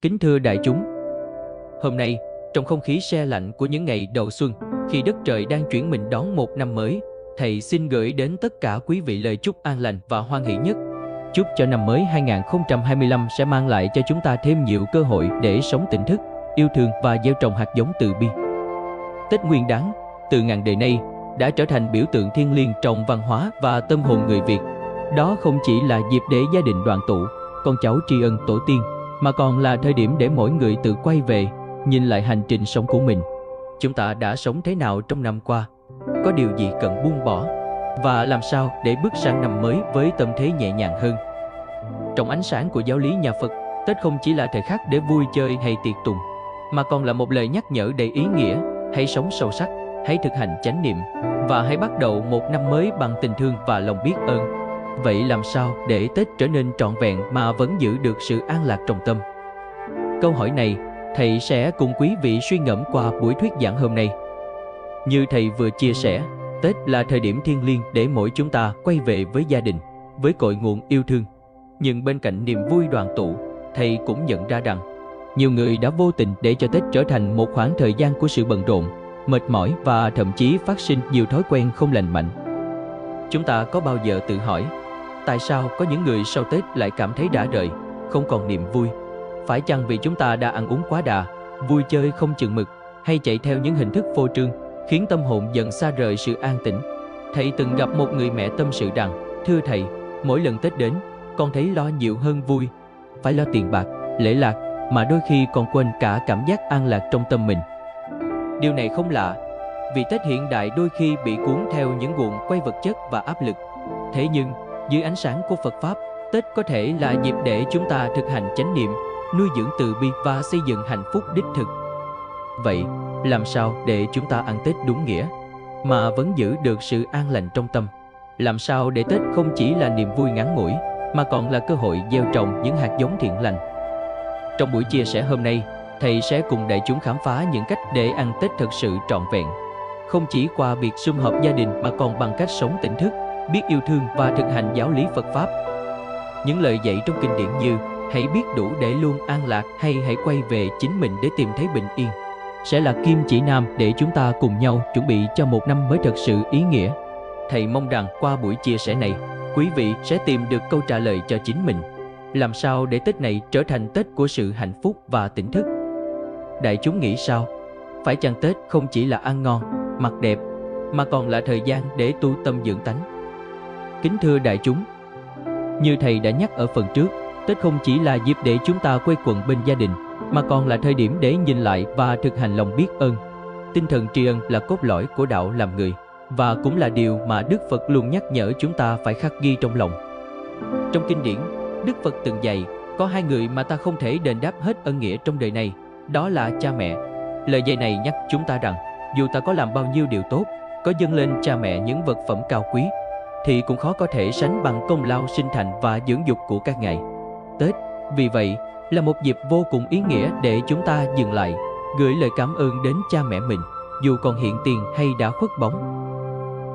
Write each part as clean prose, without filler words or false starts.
Kính thưa đại chúng, hôm nay, trong không khí se lạnh của những ngày đầu xuân, khi đất trời đang chuyển mình đón một năm mới, thầy xin gửi đến tất cả quý vị lời chúc an lành và hoan hỷ nhất. Chúc cho năm mới 2025 sẽ mang lại cho chúng ta thêm nhiều cơ hội để sống tỉnh thức, yêu thương và gieo trồng hạt giống từ bi. Tết Nguyên Đán, từ ngàn đời nay, đã trở thành biểu tượng thiêng liêng trong văn hóa và tâm hồn người Việt. Đó không chỉ là dịp để gia đình đoàn tụ, con cháu tri ân tổ tiên, mà còn là thời điểm để mỗi người tự quay về, nhìn lại hành trình sống của mình. Chúng ta đã sống thế nào trong năm qua? Có điều gì cần buông bỏ? Và làm sao để bước sang năm mới với tâm thế nhẹ nhàng hơn? Trong ánh sáng của giáo lý nhà Phật, Tết không chỉ là thời khắc để vui chơi hay tiệc tùng, mà còn là một lời nhắc nhở đầy ý nghĩa. Hãy sống sâu sắc, hãy thực hành chánh niệm, và hãy bắt đầu một năm mới bằng tình thương và lòng biết ơn. Vậy làm sao để Tết trở nên trọn vẹn mà vẫn giữ được sự an lạc trong tâm? Câu hỏi này, thầy sẽ cùng quý vị suy ngẫm qua buổi thuyết giảng hôm nay. Như thầy vừa chia sẻ, Tết là thời điểm thiêng liêng để mỗi chúng ta quay về với gia đình, với cội nguồn yêu thương. Nhưng bên cạnh niềm vui đoàn tụ, thầy cũng nhận ra rằng nhiều người đã vô tình để cho Tết trở thành một khoảng thời gian của sự bận rộn, mệt mỏi và thậm chí phát sinh nhiều thói quen không lành mạnh. Chúng ta có bao giờ tự hỏi, tại sao có những người sau Tết lại cảm thấy rã rời, không còn niềm vui? Phải chăng vì chúng ta đã ăn uống quá đà, vui chơi không chừng mực, hay chạy theo những hình thức phô trương, khiến tâm hồn dần xa rời sự an tĩnh? Thầy từng gặp một người mẹ tâm sự rằng, thưa thầy, mỗi lần Tết đến, con thấy lo nhiều hơn vui. Phải lo tiền bạc, lễ lạc, mà đôi khi còn quên cả cảm giác an lạc trong tâm mình. Điều này không lạ, vì Tết hiện đại đôi khi bị cuốn theo những guồng quay vật chất và áp lực. Thế nhưng, dưới ánh sáng của Phật Pháp, Tết có thể là dịp để chúng ta thực hành chánh niệm, nuôi dưỡng từ bi và xây dựng hạnh phúc đích thực. Vậy, làm sao để chúng ta ăn Tết đúng nghĩa, mà vẫn giữ được sự an lành trong tâm? Làm sao để Tết không chỉ là niềm vui ngắn ngủi, mà còn là cơ hội gieo trồng những hạt giống thiện lành? Trong buổi chia sẻ hôm nay, thầy sẽ cùng đại chúng khám phá những cách để ăn Tết thật sự trọn vẹn. Không chỉ qua việc sum họp gia đình mà còn bằng cách sống tỉnh thức, biết yêu thương và thực hành giáo lý Phật Pháp. Những lời dạy trong kinh điển như hãy biết đủ để luôn an lạc hay hãy quay về chính mình để tìm thấy bình yên sẽ là kim chỉ nam để chúng ta cùng nhau chuẩn bị cho một năm mới thật sự ý nghĩa. Thầy mong rằng qua buổi chia sẻ này, quý vị sẽ tìm được câu trả lời cho chính mình. Làm sao để Tết này trở thành Tết của sự hạnh phúc và tỉnh thức? Đại chúng nghĩ sao? Phải chăng Tết không chỉ là ăn ngon, mặc đẹp, mà còn là thời gian để tu tâm dưỡng tánh? Kính thưa đại chúng, như thầy đã nhắc ở phần trước, Tết không chỉ là dịp để chúng ta quây quần bên gia đình, mà còn là thời điểm để nhìn lại và thực hành lòng biết ơn. Tinh thần tri ân là cốt lõi của đạo làm người, và cũng là điều mà Đức Phật luôn nhắc nhở chúng ta phải khắc ghi trong lòng. Trong kinh điển, Đức Phật từng dạy, có hai người mà ta không thể đền đáp hết ân nghĩa trong đời này, đó là cha mẹ. Lời dạy này nhắc chúng ta rằng, dù ta có làm bao nhiêu điều tốt, có dâng lên cha mẹ những vật phẩm cao quý, thì cũng khó có thể sánh bằng công lao sinh thành và dưỡng dục của các ngài. Tết, vì vậy, là một dịp vô cùng ý nghĩa để chúng ta dừng lại, gửi lời cảm ơn đến cha mẹ mình, dù còn hiện tiền hay đã khuất bóng.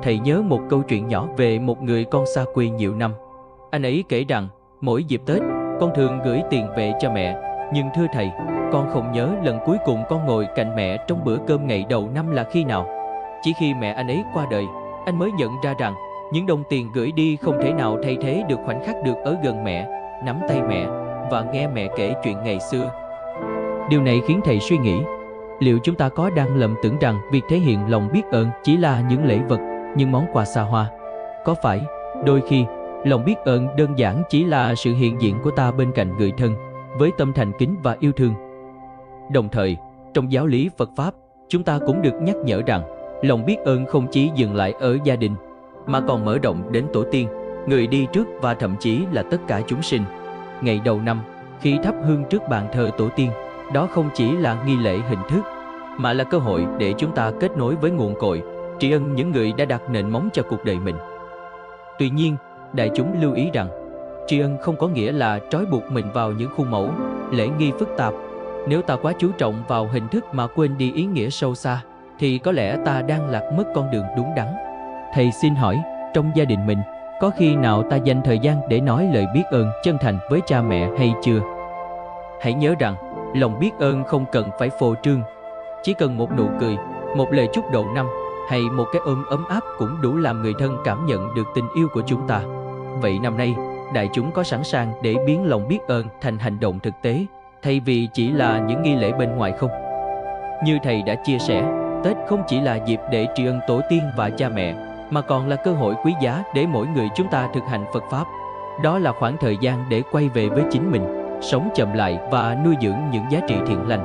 Thầy nhớ một câu chuyện nhỏ về một người con xa quê nhiều năm. Anh ấy kể rằng, mỗi dịp Tết, con thường gửi tiền về cho mẹ, nhưng thưa thầy, con không nhớ lần cuối cùng con ngồi cạnh mẹ trong bữa cơm ngày đầu năm là khi nào. Chỉ khi mẹ anh ấy qua đời, anh mới nhận ra rằng, những đồng tiền gửi đi không thể nào thay thế được khoảnh khắc được ở gần mẹ, nắm tay mẹ và nghe mẹ kể chuyện ngày xưa. Điều này khiến thầy suy nghĩ, liệu chúng ta có đang lầm tưởng rằng việc thể hiện lòng biết ơn chỉ là những lễ vật, những món quà xa hoa? Có phải, đôi khi, lòng biết ơn đơn giản chỉ là sự hiện diện của ta bên cạnh người thân, với tâm thành kính và yêu thương? Đồng thời, trong giáo lý Phật Pháp, chúng ta cũng được nhắc nhở rằng, lòng biết ơn không chỉ dừng lại ở gia đình, mà còn mở rộng đến tổ tiên, người đi trước và thậm chí là tất cả chúng sinh. Ngày đầu năm, khi thắp hương trước bàn thờ tổ tiên, đó không chỉ là nghi lễ hình thức, mà là cơ hội để chúng ta kết nối với nguồn cội, tri ân những người đã đặt nền móng cho cuộc đời mình. Tuy nhiên, đại chúng lưu ý rằng, tri ân không có nghĩa là trói buộc mình vào những khuôn mẫu, lễ nghi phức tạp. Nếu ta quá chú trọng vào hình thức mà quên đi ý nghĩa sâu xa, thì có lẽ ta đang lạc mất con đường đúng đắn. Thầy xin hỏi, trong gia đình mình, có khi nào ta dành thời gian để nói lời biết ơn chân thành với cha mẹ hay chưa? Hãy nhớ rằng, Lòng biết ơn không cần phải phô trương, chỉ cần một nụ cười, một lời chúc đầu năm hay một cái ôm ấm áp cũng đủ làm người thân cảm nhận được tình yêu của chúng ta. Vậy năm nay, đại chúng có sẵn sàng để biến lòng biết ơn thành hành động thực tế, thay vì chỉ là những nghi lễ bên ngoài không? Như thầy đã chia sẻ, Tết không chỉ là dịp để tri ân tổ tiên và cha mẹ, mà còn là cơ hội quý giá để mỗi người chúng ta thực hành Phật Pháp. Đó là khoảng thời gian để quay về với chính mình, sống chậm lại và nuôi dưỡng những giá trị thiện lành.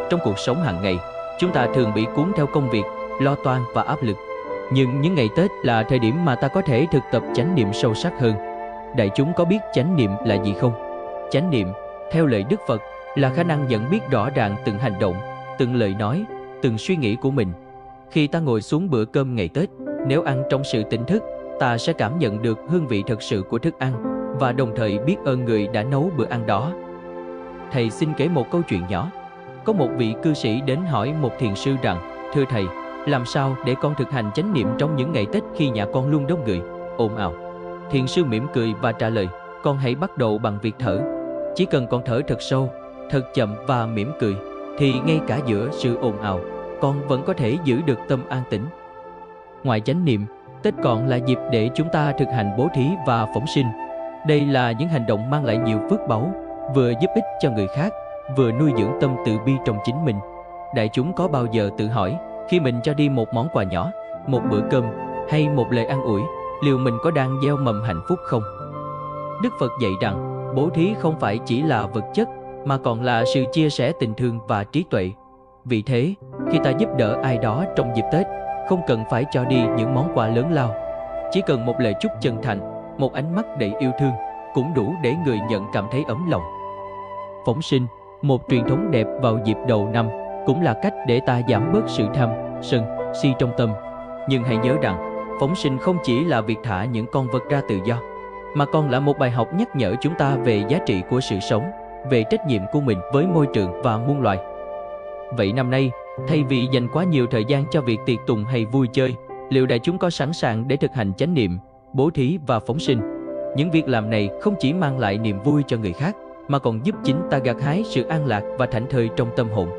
Trong cuộc sống hàng ngày, chúng ta thường bị cuốn theo công việc, lo toan và áp lực. Nhưng những ngày Tết là thời điểm mà ta có thể thực tập chánh niệm sâu sắc hơn. Đại chúng có biết chánh niệm là gì không? Chánh niệm, theo lời Đức Phật, là khả năng nhận biết rõ ràng từng hành động, từng lời nói, từng suy nghĩ của mình. Khi ta ngồi xuống bữa cơm ngày Tết, nếu ăn trong sự tỉnh thức, ta sẽ cảm nhận được hương vị thật sự của thức ăn và đồng thời biết ơn người đã nấu bữa ăn đó. Thầy xin kể một câu chuyện nhỏ. Có một vị cư sĩ đến hỏi một thiền sư rằng: "Thưa thầy, làm sao để con thực hành chánh niệm trong những ngày Tết khi nhà con luôn đông người, ồn ào?" Thiền sư mỉm cười và trả lời: "Con hãy bắt đầu bằng việc thở. Chỉ cần con thở thật sâu, thật chậm và mỉm cười, thì ngay cả giữa sự ồn ào, con vẫn có thể giữ được tâm an tĩnh." Ngoài chánh niệm, Tết còn là dịp để chúng ta thực hành bố thí và phóng sinh. Đây là những hành động mang lại nhiều phước báu, vừa giúp ích cho người khác, vừa nuôi dưỡng tâm từ bi trong chính mình. Đại chúng có bao giờ tự hỏi, khi mình cho đi một món quà nhỏ, một bữa cơm hay một lời an ủi, liệu mình có đang gieo mầm hạnh phúc không? Đức Phật dạy rằng, bố thí không phải chỉ là vật chất, mà còn là sự chia sẻ tình thương và trí tuệ. Vì thế, khi ta giúp đỡ ai đó trong dịp Tết, không cần phải cho đi những món quà lớn lao. Chỉ cần một lời chúc chân thành, một ánh mắt đầy yêu thương, cũng đủ để người nhận cảm thấy ấm lòng. Phóng sinh, một truyền thống đẹp vào dịp đầu năm, cũng là cách để ta giảm bớt sự tham, sân, si trong tâm. Nhưng hãy nhớ rằng, phóng sinh không chỉ là việc thả những con vật ra tự do, mà còn là một bài học nhắc nhở chúng ta về giá trị của sự sống, về trách nhiệm của mình với môi trường và muôn loài. Vậy năm nay, thay vì dành quá nhiều thời gian cho việc tiệc tùng hay vui chơi, liệu đại chúng có sẵn sàng để thực hành chánh niệm, bố thí và phóng sinh? Những việc làm này không chỉ mang lại niềm vui cho người khác, mà còn giúp chính ta gặt hái sự an lạc và thảnh thơi trong tâm hồn.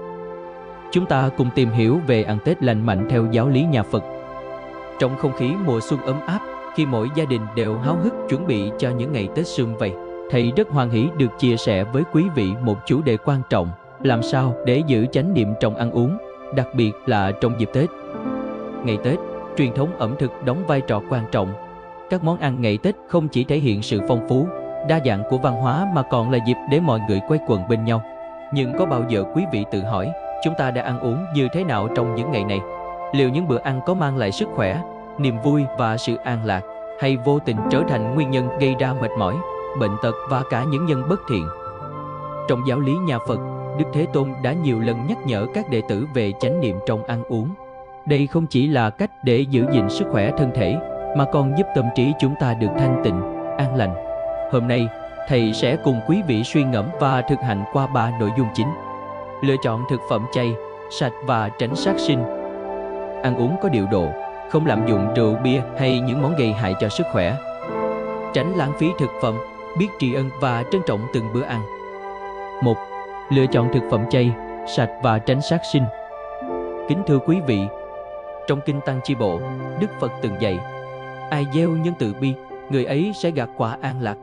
Chúng ta cùng tìm hiểu về ăn Tết lành mạnh theo giáo lý nhà Phật. Trong không khí mùa xuân ấm áp, khi mỗi gia đình đều háo hức chuẩn bị cho những ngày Tết sum vầy, thầy rất hoan hỉ được chia sẻ với quý vị một chủ đề quan trọng: làm sao để giữ chánh niệm trong ăn uống, đặc biệt là trong dịp Tết. Ngày Tết, truyền thống ẩm thực đóng vai trò quan trọng. Các món ăn ngày Tết không chỉ thể hiện sự phong phú, đa dạng của văn hóa, mà còn là dịp để mọi người quây quần bên nhau. Nhưng có bao giờ quý vị tự hỏi, chúng ta đã ăn uống như thế nào trong những ngày này? Liệu những bữa ăn có mang lại sức khỏe, niềm vui và sự an lạc, hay vô tình trở thành nguyên nhân gây ra mệt mỏi, bệnh tật và cả những nhân bất thiện? Trong giáo lý nhà Phật, Đức Thế Tôn đã nhiều lần nhắc nhở các đệ tử về chánh niệm trong ăn uống. Đây không chỉ là cách để giữ gìn sức khỏe thân thể, mà còn giúp tâm trí chúng ta được thanh tịnh, an lành. Hôm nay, thầy sẽ cùng quý vị suy ngẫm và thực hành qua 3 nội dung chính. Lựa chọn thực phẩm chay, sạch và tránh sát sinh. Ăn uống có điều độ, không lạm dụng rượu bia hay những món gây hại cho sức khỏe. Tránh lãng phí thực phẩm, biết tri ân và trân trọng từng bữa ăn. 1. Lựa chọn thực phẩm chay, sạch và tránh sát sinh. Kính thưa quý vị, trong Kinh Tăng Chi Bộ, Đức Phật từng dạy: ai gieo nhân từ bi, người ấy sẽ gặt quả an lạc.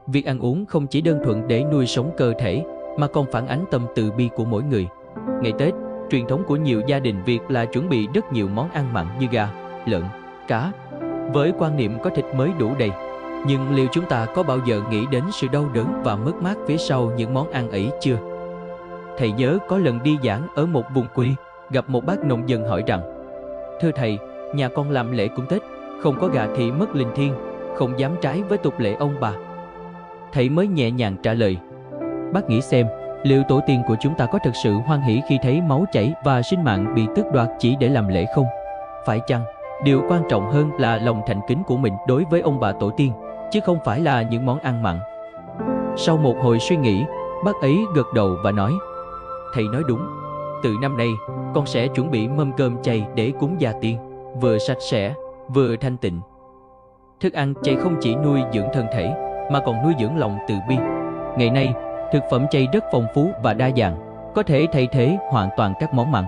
Việc ăn uống không chỉ đơn thuần để nuôi sống cơ thể, mà còn phản ánh tâm từ bi của mỗi người. Ngày Tết, truyền thống của nhiều gia đình Việt là chuẩn bị rất nhiều món ăn mặn như gà, lợn, cá, với quan niệm có thịt mới đủ đầy. Nhưng liệu chúng ta có bao giờ nghĩ đến sự đau đớn và mất mát phía sau những món ăn ấy chưa? Thầy nhớ có lần đi giảng ở một vùng quê, gặp một bác nông dân hỏi rằng: thưa thầy, nhà con làm lễ cúng Tết, không có gà thì mất linh thiêng, không dám trái với tục lệ ông bà. Thầy mới nhẹ nhàng trả lời: bác nghĩ xem, liệu tổ tiên của chúng ta có thực sự hoan hỉ khi thấy máu chảy và sinh mạng bị tước đoạt chỉ để làm lễ không? Phải chăng điều quan trọng hơn là lòng thành kính của mình đối với ông bà tổ tiên, chứ không phải là những món ăn mặn? Sau một hồi suy nghĩ, bác ấy gật đầu và nói: thầy nói đúng, từ năm nay con sẽ chuẩn bị mâm cơm chay để cúng gia tiên, vừa sạch sẽ, vừa thanh tịnh. Thức ăn chay không chỉ nuôi dưỡng thân thể, mà còn nuôi dưỡng lòng từ bi. Ngày nay, Thực phẩm chay rất phong phú và đa dạng, có thể thay thế hoàn toàn các món mặn.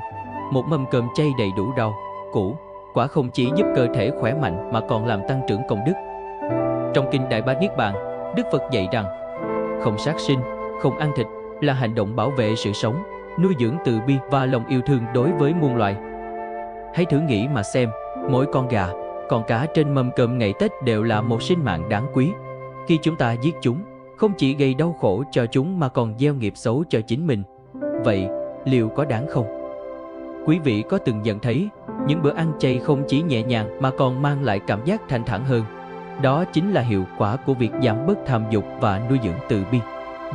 Một mâm cơm chay đầy đủ rau, củ, quả không chỉ giúp cơ thể khỏe mạnh mà còn làm tăng trưởng công đức. Trong kinh Đại Bá Niết Bàn, Đức Phật dạy rằng, không sát sinh, không ăn thịt là hành động bảo vệ sự sống, nuôi dưỡng từ bi và lòng yêu thương đối với muôn loài. Hãy thử nghĩ mà xem, mỗi con gà, con cá trên mâm cơm ngày Tết đều là một sinh mạng đáng quý. Khi chúng ta giết chúng, không chỉ gây đau khổ cho chúng mà còn gieo nghiệp xấu cho chính mình. Vậy, liệu có đáng không? Quý vị có từng nhận thấy, những bữa ăn chay không chỉ nhẹ nhàng mà còn mang lại cảm giác thanh thản hơn. Đó chính là hiệu quả của việc giảm bớt tham dục và nuôi dưỡng từ bi.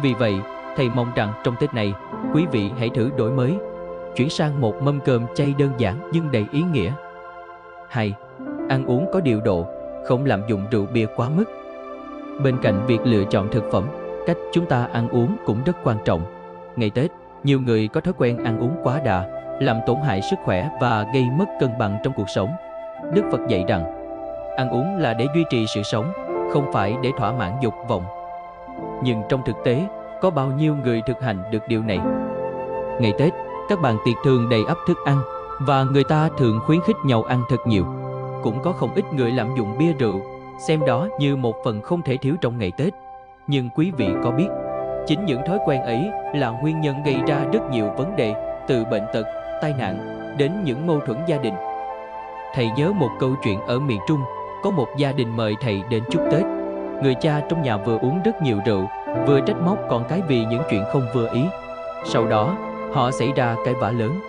Vì vậy, thầy mong rằng trong Tết này, quý vị hãy thử đổi mới, chuyển sang một mâm cơm chay đơn giản nhưng đầy ý nghĩa. 2. Ăn uống có điều độ, không lạm dụng rượu bia quá mức. Bên cạnh việc lựa chọn thực phẩm, cách chúng ta ăn uống cũng rất quan trọng. Ngày Tết, nhiều người có thói quen ăn uống quá đà, làm tổn hại sức khỏe và gây mất cân bằng trong cuộc sống. Đức Phật dạy rằng, ăn uống là để duy trì sự sống, không phải để thỏa mãn dục vọng. Nhưng trong thực tế, có bao nhiêu người thực hành được điều này? Ngày Tết, các bàn tiệc thường đầy ắp thức ăn và người ta thường khuyến khích nhau ăn thật nhiều. Cũng có không ít người lạm dụng bia rượu, xem đó như một phần không thể thiếu trong ngày Tết. Nhưng quý vị có biết, chính những thói quen ấy là nguyên nhân gây ra rất nhiều vấn đề, từ bệnh tật, tai nạn đến những mâu thuẫn gia đình. Thầy nhớ một câu chuyện ở miền Trung, có một gia đình mời thầy đến chúc Tết. Người cha trong nhà vừa uống rất nhiều rượu, vừa trách móc con cái vì những chuyện không vừa ý. Sau đó, họ xảy ra cãi vã lớn.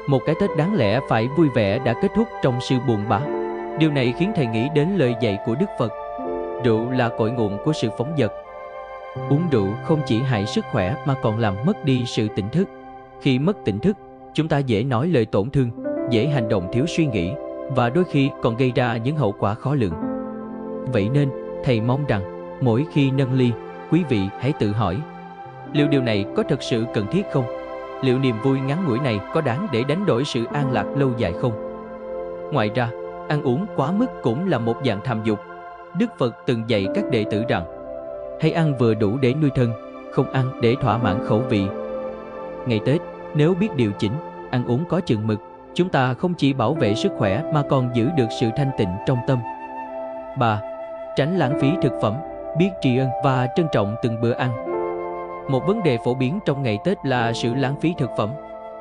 Một cái Tết đáng lẽ phải vui vẻ đã kết thúc trong sự buồn bã. Điều này khiến thầy nghĩ đến lời dạy của Đức Phật. Rượu là cội nguồn của sự phóng dật. Uống rượu không chỉ hại sức khỏe mà còn làm mất đi sự tỉnh thức. Khi mất tỉnh thức, chúng ta dễ nói lời tổn thương, dễ hành động thiếu suy nghĩ và đôi khi còn gây ra những hậu quả khó lường. Vậy nên, thầy mong rằng mỗi khi nâng ly, quý vị hãy tự hỏi, liệu điều này có thực sự cần thiết không? Liệu niềm vui ngắn ngủi này có đáng để đánh đổi sự an lạc lâu dài không? Ngoài ra, ăn uống quá mức cũng là một dạng tham dục. Đức Phật từng dạy các đệ tử rằng, hãy ăn vừa đủ để nuôi thân, không ăn để thỏa mãn khẩu vị. Ngày Tết, nếu biết điều chỉnh, ăn uống có chừng mực, chúng ta không chỉ bảo vệ sức khỏe mà còn giữ được sự thanh tịnh trong tâm. 3. Tránh lãng phí thực phẩm, biết tri ân và trân trọng từng bữa ăn. Một vấn đề phổ biến trong ngày Tết là sự lãng phí thực phẩm.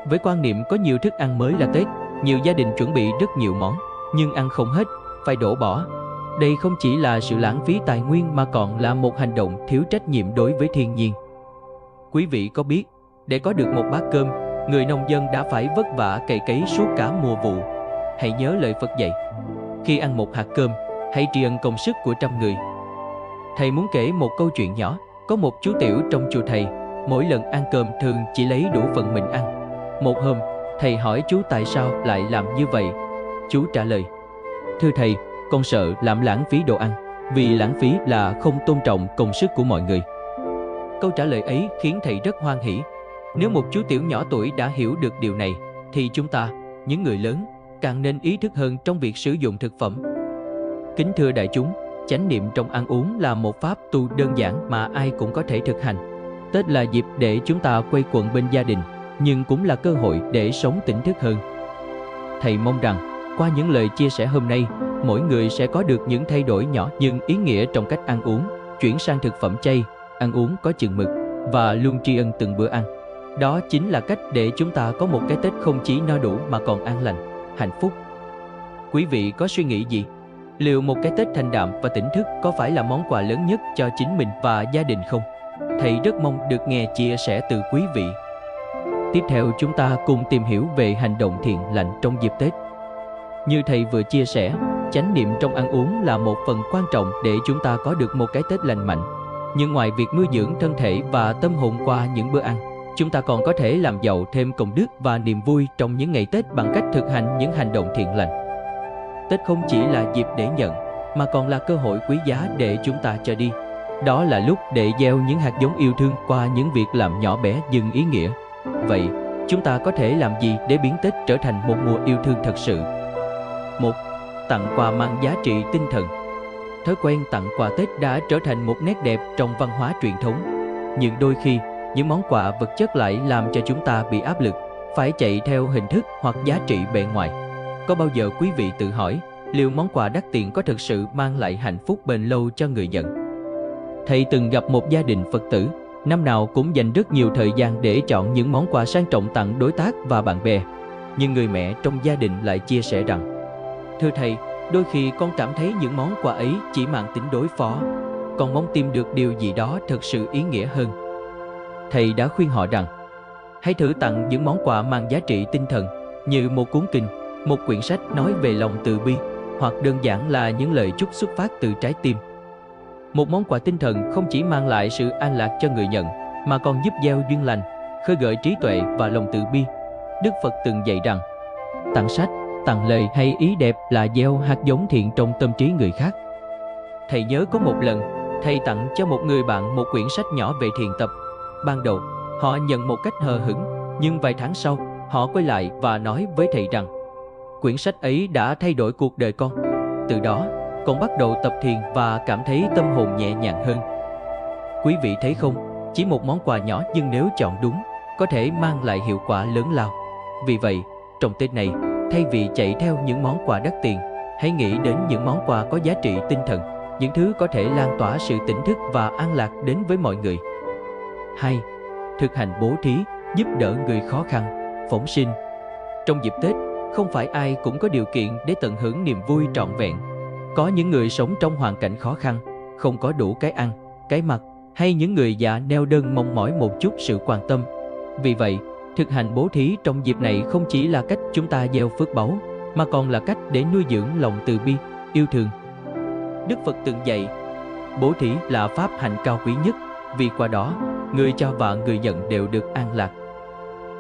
Với quan niệm có nhiều thức ăn mới là Tết, nhiều gia đình chuẩn bị rất nhiều món, nhưng ăn không hết, phải đổ bỏ. Đây không chỉ là sự lãng phí tài nguyên mà còn là một hành động thiếu trách nhiệm đối với thiên nhiên. Quý vị có biết, để có được một bát cơm, người nông dân đã phải vất vả cày cấy suốt cả mùa vụ. Hãy nhớ lời Phật dạy, khi ăn một hạt cơm, hãy tri ân công sức của trăm người. Thầy muốn kể một câu chuyện nhỏ. Có một chú tiểu trong chùa thầy, mỗi lần ăn cơm thường chỉ lấy đủ phần mình ăn. Một hôm, thầy hỏi chú tại sao lại làm như vậy. Chú trả lời, thưa thầy, con sợ làm lãng phí đồ ăn, vì lãng phí là không tôn trọng công sức của mọi người. Câu trả lời ấy khiến thầy rất hoan hỉ. Nếu một chú tiểu nhỏ tuổi đã hiểu được điều này, thì chúng ta, những người lớn, càng nên ý thức hơn trong việc sử dụng thực phẩm. Kính thưa đại chúng, chánh niệm trong ăn uống là một pháp tu đơn giản mà ai cũng có thể thực hành. Tết là dịp để chúng ta quây quần bên gia đình, nhưng cũng là cơ hội để sống tỉnh thức hơn. Thầy mong rằng, qua những lời chia sẻ hôm nay, mỗi người sẽ có được những thay đổi nhỏ nhưng ý nghĩa trong cách ăn uống, chuyển sang thực phẩm chay, ăn uống có chừng mực và luôn tri ân từng bữa ăn. Đó chính là cách để chúng ta có một cái Tết không chỉ no đủ mà còn an lành, hạnh phúc. Quý vị có suy nghĩ gì? Liệu một cái Tết thanh đạm và tỉnh thức có phải là món quà lớn nhất cho chính mình và gia đình không? Thầy rất mong được nghe chia sẻ từ quý vị. Tiếp theo chúng ta cùng tìm hiểu về hành động thiện lành trong dịp Tết. Như thầy vừa chia sẻ, chánh niệm trong ăn uống là một phần quan trọng để chúng ta có được một cái Tết lành mạnh. Nhưng ngoài việc nuôi dưỡng thân thể và tâm hồn qua những bữa ăn, chúng ta còn có thể làm giàu thêm công đức và niềm vui trong những ngày Tết bằng cách thực hành những hành động thiện lành. Tết không chỉ là dịp để nhận, mà còn là cơ hội quý giá để chúng ta cho đi. Đó là lúc để gieo những hạt giống yêu thương qua những việc làm nhỏ bé nhưng ý nghĩa. Vậy, chúng ta có thể làm gì để biến Tết trở thành một mùa yêu thương thật sự? 1. Tặng quà mang giá trị tinh thần. Thói quen tặng quà Tết đã trở thành một nét đẹp trong văn hóa truyền thống. Nhưng đôi khi, những món quà vật chất lại làm cho chúng ta bị áp lực, phải chạy theo hình thức hoặc giá trị bề ngoài. Có bao giờ quý vị tự hỏi, liệu món quà đắt tiền có thực sự mang lại hạnh phúc bền lâu cho người nhận? Thầy từng gặp một gia đình Phật tử, năm nào cũng dành rất nhiều thời gian để chọn những món quà sang trọng tặng đối tác và bạn bè. Nhưng người mẹ trong gia đình lại chia sẻ rằng: "Thưa thầy, đôi khi con cảm thấy những món quà ấy chỉ mang tính đối phó. Con mong tìm được điều gì đó thực sự ý nghĩa hơn." Thầy đã khuyên họ rằng: hãy thử tặng những món quà mang giá trị tinh thần, như một cuốn kinh, một quyển sách nói về lòng từ bi, hoặc đơn giản là những lời chúc xuất phát từ trái tim. Một món quà tinh thần không chỉ mang lại sự an lạc cho người nhận, mà còn giúp gieo duyên lành, khơi gợi trí tuệ và lòng từ bi. Đức Phật từng dạy rằng, tặng sách, tặng lời hay ý đẹp là gieo hạt giống thiện trong tâm trí người khác. Thầy nhớ có một lần, thầy tặng cho một người bạn một quyển sách nhỏ về thiền tập. Ban đầu, họ nhận một cách hờ hững, nhưng vài tháng sau, họ quay lại và nói với thầy rằng, quyển sách ấy đã thay đổi cuộc đời con. Từ đó, con bắt đầu tập thiền và cảm thấy tâm hồn nhẹ nhàng hơn. Quý vị thấy không, chỉ một món quà nhỏ nhưng nếu chọn đúng, có thể mang lại hiệu quả lớn lao. Vì vậy, trong Tết này, thay vì chạy theo những món quà đắt tiền, hãy nghĩ đến những món quà có giá trị tinh thần, những thứ có thể lan tỏa sự tỉnh thức và an lạc đến với mọi người. 2. Thực hành bố thí, giúp đỡ người khó khăn, phóng sinh. Trong dịp Tết, không phải ai cũng có điều kiện để tận hưởng niềm vui trọn vẹn. Có những người sống trong hoàn cảnh khó khăn, không có đủ cái ăn, cái mặc, hay những người già neo đơn mong mỏi một chút sự quan tâm. Vì vậy, thực hành bố thí trong dịp này không chỉ là cách chúng ta gieo phước báu, mà còn là cách để nuôi dưỡng lòng từ bi, yêu thương. Đức Phật từng dạy, bố thí là pháp hạnh cao quý nhất, vì qua đó, người cho và người nhận đều được an lạc.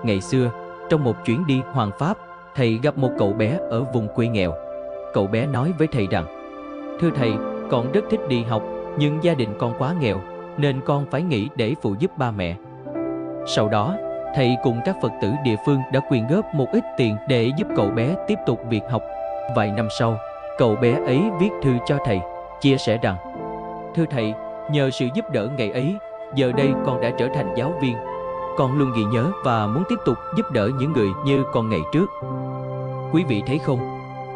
Ngày xưa, trong một chuyến đi hoằng pháp, thầy gặp một cậu bé ở vùng quê nghèo. Cậu bé nói với thầy rằng, thưa thầy, con rất thích đi học, nhưng gia đình con quá nghèo, nên con phải nghỉ để phụ giúp ba mẹ. Sau đó, thầy cùng các Phật tử địa phương đã quyên góp một ít tiền để giúp cậu bé tiếp tục việc học. Vài năm sau, cậu bé ấy viết thư cho thầy, chia sẻ rằng, thưa thầy, nhờ sự giúp đỡ ngày ấy, giờ đây con đã trở thành giáo viên. Con luôn ghi nhớ và muốn tiếp tục giúp đỡ những người như con ngày trước. Quý vị thấy không,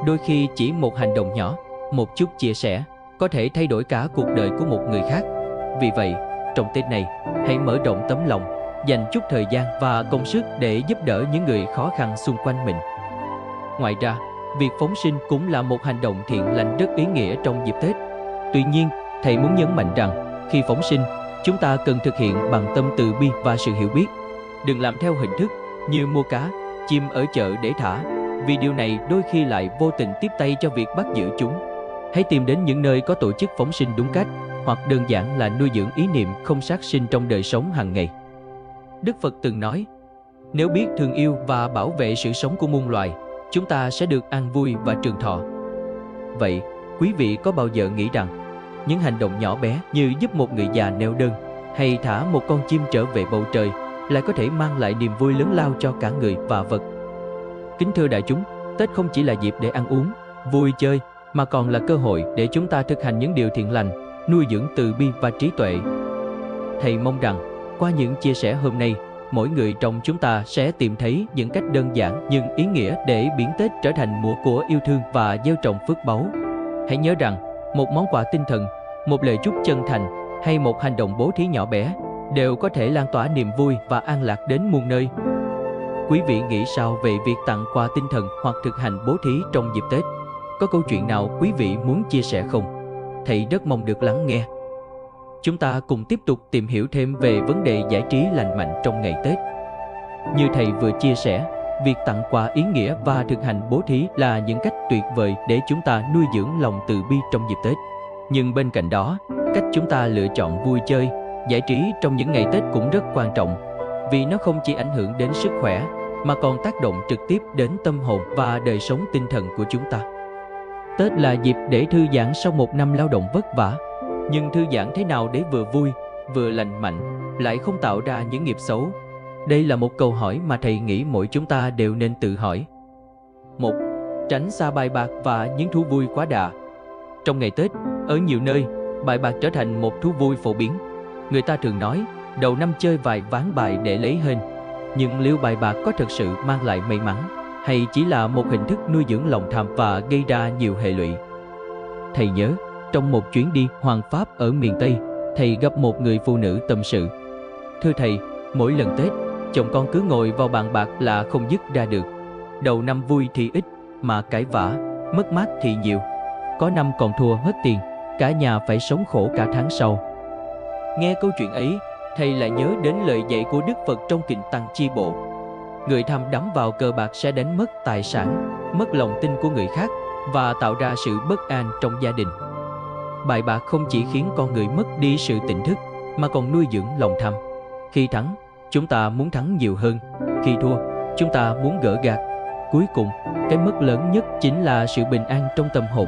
đôi khi chỉ một hành động nhỏ, một chút chia sẻ, có thể thay đổi cả cuộc đời của một người khác. Vì vậy, trong Tết này, hãy mở rộng tấm lòng, dành chút thời gian và công sức để giúp đỡ những người khó khăn xung quanh mình. Ngoài ra, việc phóng sinh cũng là một hành động thiện lành rất ý nghĩa trong dịp Tết. Tuy nhiên, thầy muốn nhấn mạnh rằng, khi phóng sinh, chúng ta cần thực hiện bằng tâm từ bi và sự hiểu biết. Đừng làm theo hình thức như mua cá, chim ở chợ để thả, vì điều này đôi khi lại vô tình tiếp tay cho việc bắt giữ chúng. Hãy tìm đến những nơi có tổ chức phóng sinh đúng cách, hoặc đơn giản là nuôi dưỡng ý niệm không sát sinh trong đời sống hàng ngày. Đức Phật từng nói, nếu biết thương yêu và bảo vệ sự sống của muôn loài, chúng ta sẽ được an vui và trường thọ. Vậy, quý vị có bao giờ nghĩ rằng, những hành động nhỏ bé như giúp một người già neo đơn, hay thả một con chim trở về bầu trời, lại có thể mang lại niềm vui lớn lao cho cả người và vật? Kính thưa đại chúng, Tết không chỉ là dịp để ăn uống, vui chơi, mà còn là cơ hội để chúng ta thực hành những điều thiện lành, nuôi dưỡng từ bi và trí tuệ. Thầy mong rằng, qua những chia sẻ hôm nay, mỗi người trong chúng ta sẽ tìm thấy những cách đơn giản nhưng ý nghĩa để biến Tết trở thành mùa của yêu thương và gieo trồng phước báu. Hãy nhớ rằng, một món quà tinh thần, một lời chúc chân thành, hay một hành động bố thí nhỏ bé đều có thể lan tỏa niềm vui và an lạc đến muôn nơi. Quý vị nghĩ sao về việc tặng quà tinh thần hoặc thực hành bố thí trong dịp Tết? Có câu chuyện nào quý vị muốn chia sẻ không? Thầy rất mong được lắng nghe. Chúng ta cùng tiếp tục tìm hiểu thêm về vấn đề giải trí lành mạnh trong ngày Tết. Như thầy vừa chia sẻ, việc tặng quà ý nghĩa và thực hành bố thí là những cách tuyệt vời để chúng ta nuôi dưỡng lòng từ bi trong dịp Tết. Nhưng bên cạnh đó, cách chúng ta lựa chọn vui chơi, giải trí trong những ngày Tết cũng rất quan trọng, vì nó không chỉ ảnh hưởng đến sức khỏe, mà còn tác động trực tiếp đến tâm hồn và đời sống tinh thần của chúng ta. Tết là dịp để thư giãn sau một năm lao động vất vả. Nhưng thư giãn thế nào để vừa vui, vừa lành mạnh, lại không tạo ra những nghiệp xấu? Đây là một câu hỏi mà thầy nghĩ mỗi chúng ta đều nên tự hỏi. 1. Tránh xa bài bạc và những thú vui quá đà. Trong ngày Tết, ở nhiều nơi, bài bạc trở thành một thú vui phổ biến. Người ta thường nói, đầu năm chơi vài ván bài để lấy hên. Nhưng liệu bài bạc có thực sự mang lại may mắn, hay chỉ là một hình thức nuôi dưỡng lòng tham và gây ra nhiều hệ lụy? Thầy nhớ, trong một chuyến đi hoằng pháp ở miền Tây, thầy gặp một người phụ nữ tâm sự. Thưa thầy, mỗi lần Tết, chồng con cứ ngồi vào bàn bạc là không dứt ra được. Đầu năm vui thì ít, mà cãi vã, mất mát thì nhiều. Có năm còn thua hết tiền, cả nhà phải sống khổ cả tháng sau. Nghe câu chuyện ấy, thầy lại nhớ đến lời dạy của Đức Phật trong Kinh Tăng Chi Bộ. Người tham đắm vào cờ bạc sẽ đánh mất tài sản, mất lòng tin của người khác và tạo ra sự bất an trong gia đình. Bài bạc không chỉ khiến con người mất đi sự tỉnh thức, mà còn nuôi dưỡng lòng tham. Khi thắng, chúng ta muốn thắng nhiều hơn. Khi thua, chúng ta muốn gỡ gạc. Cuối cùng, cái mất lớn nhất chính là sự bình an trong tâm hồn.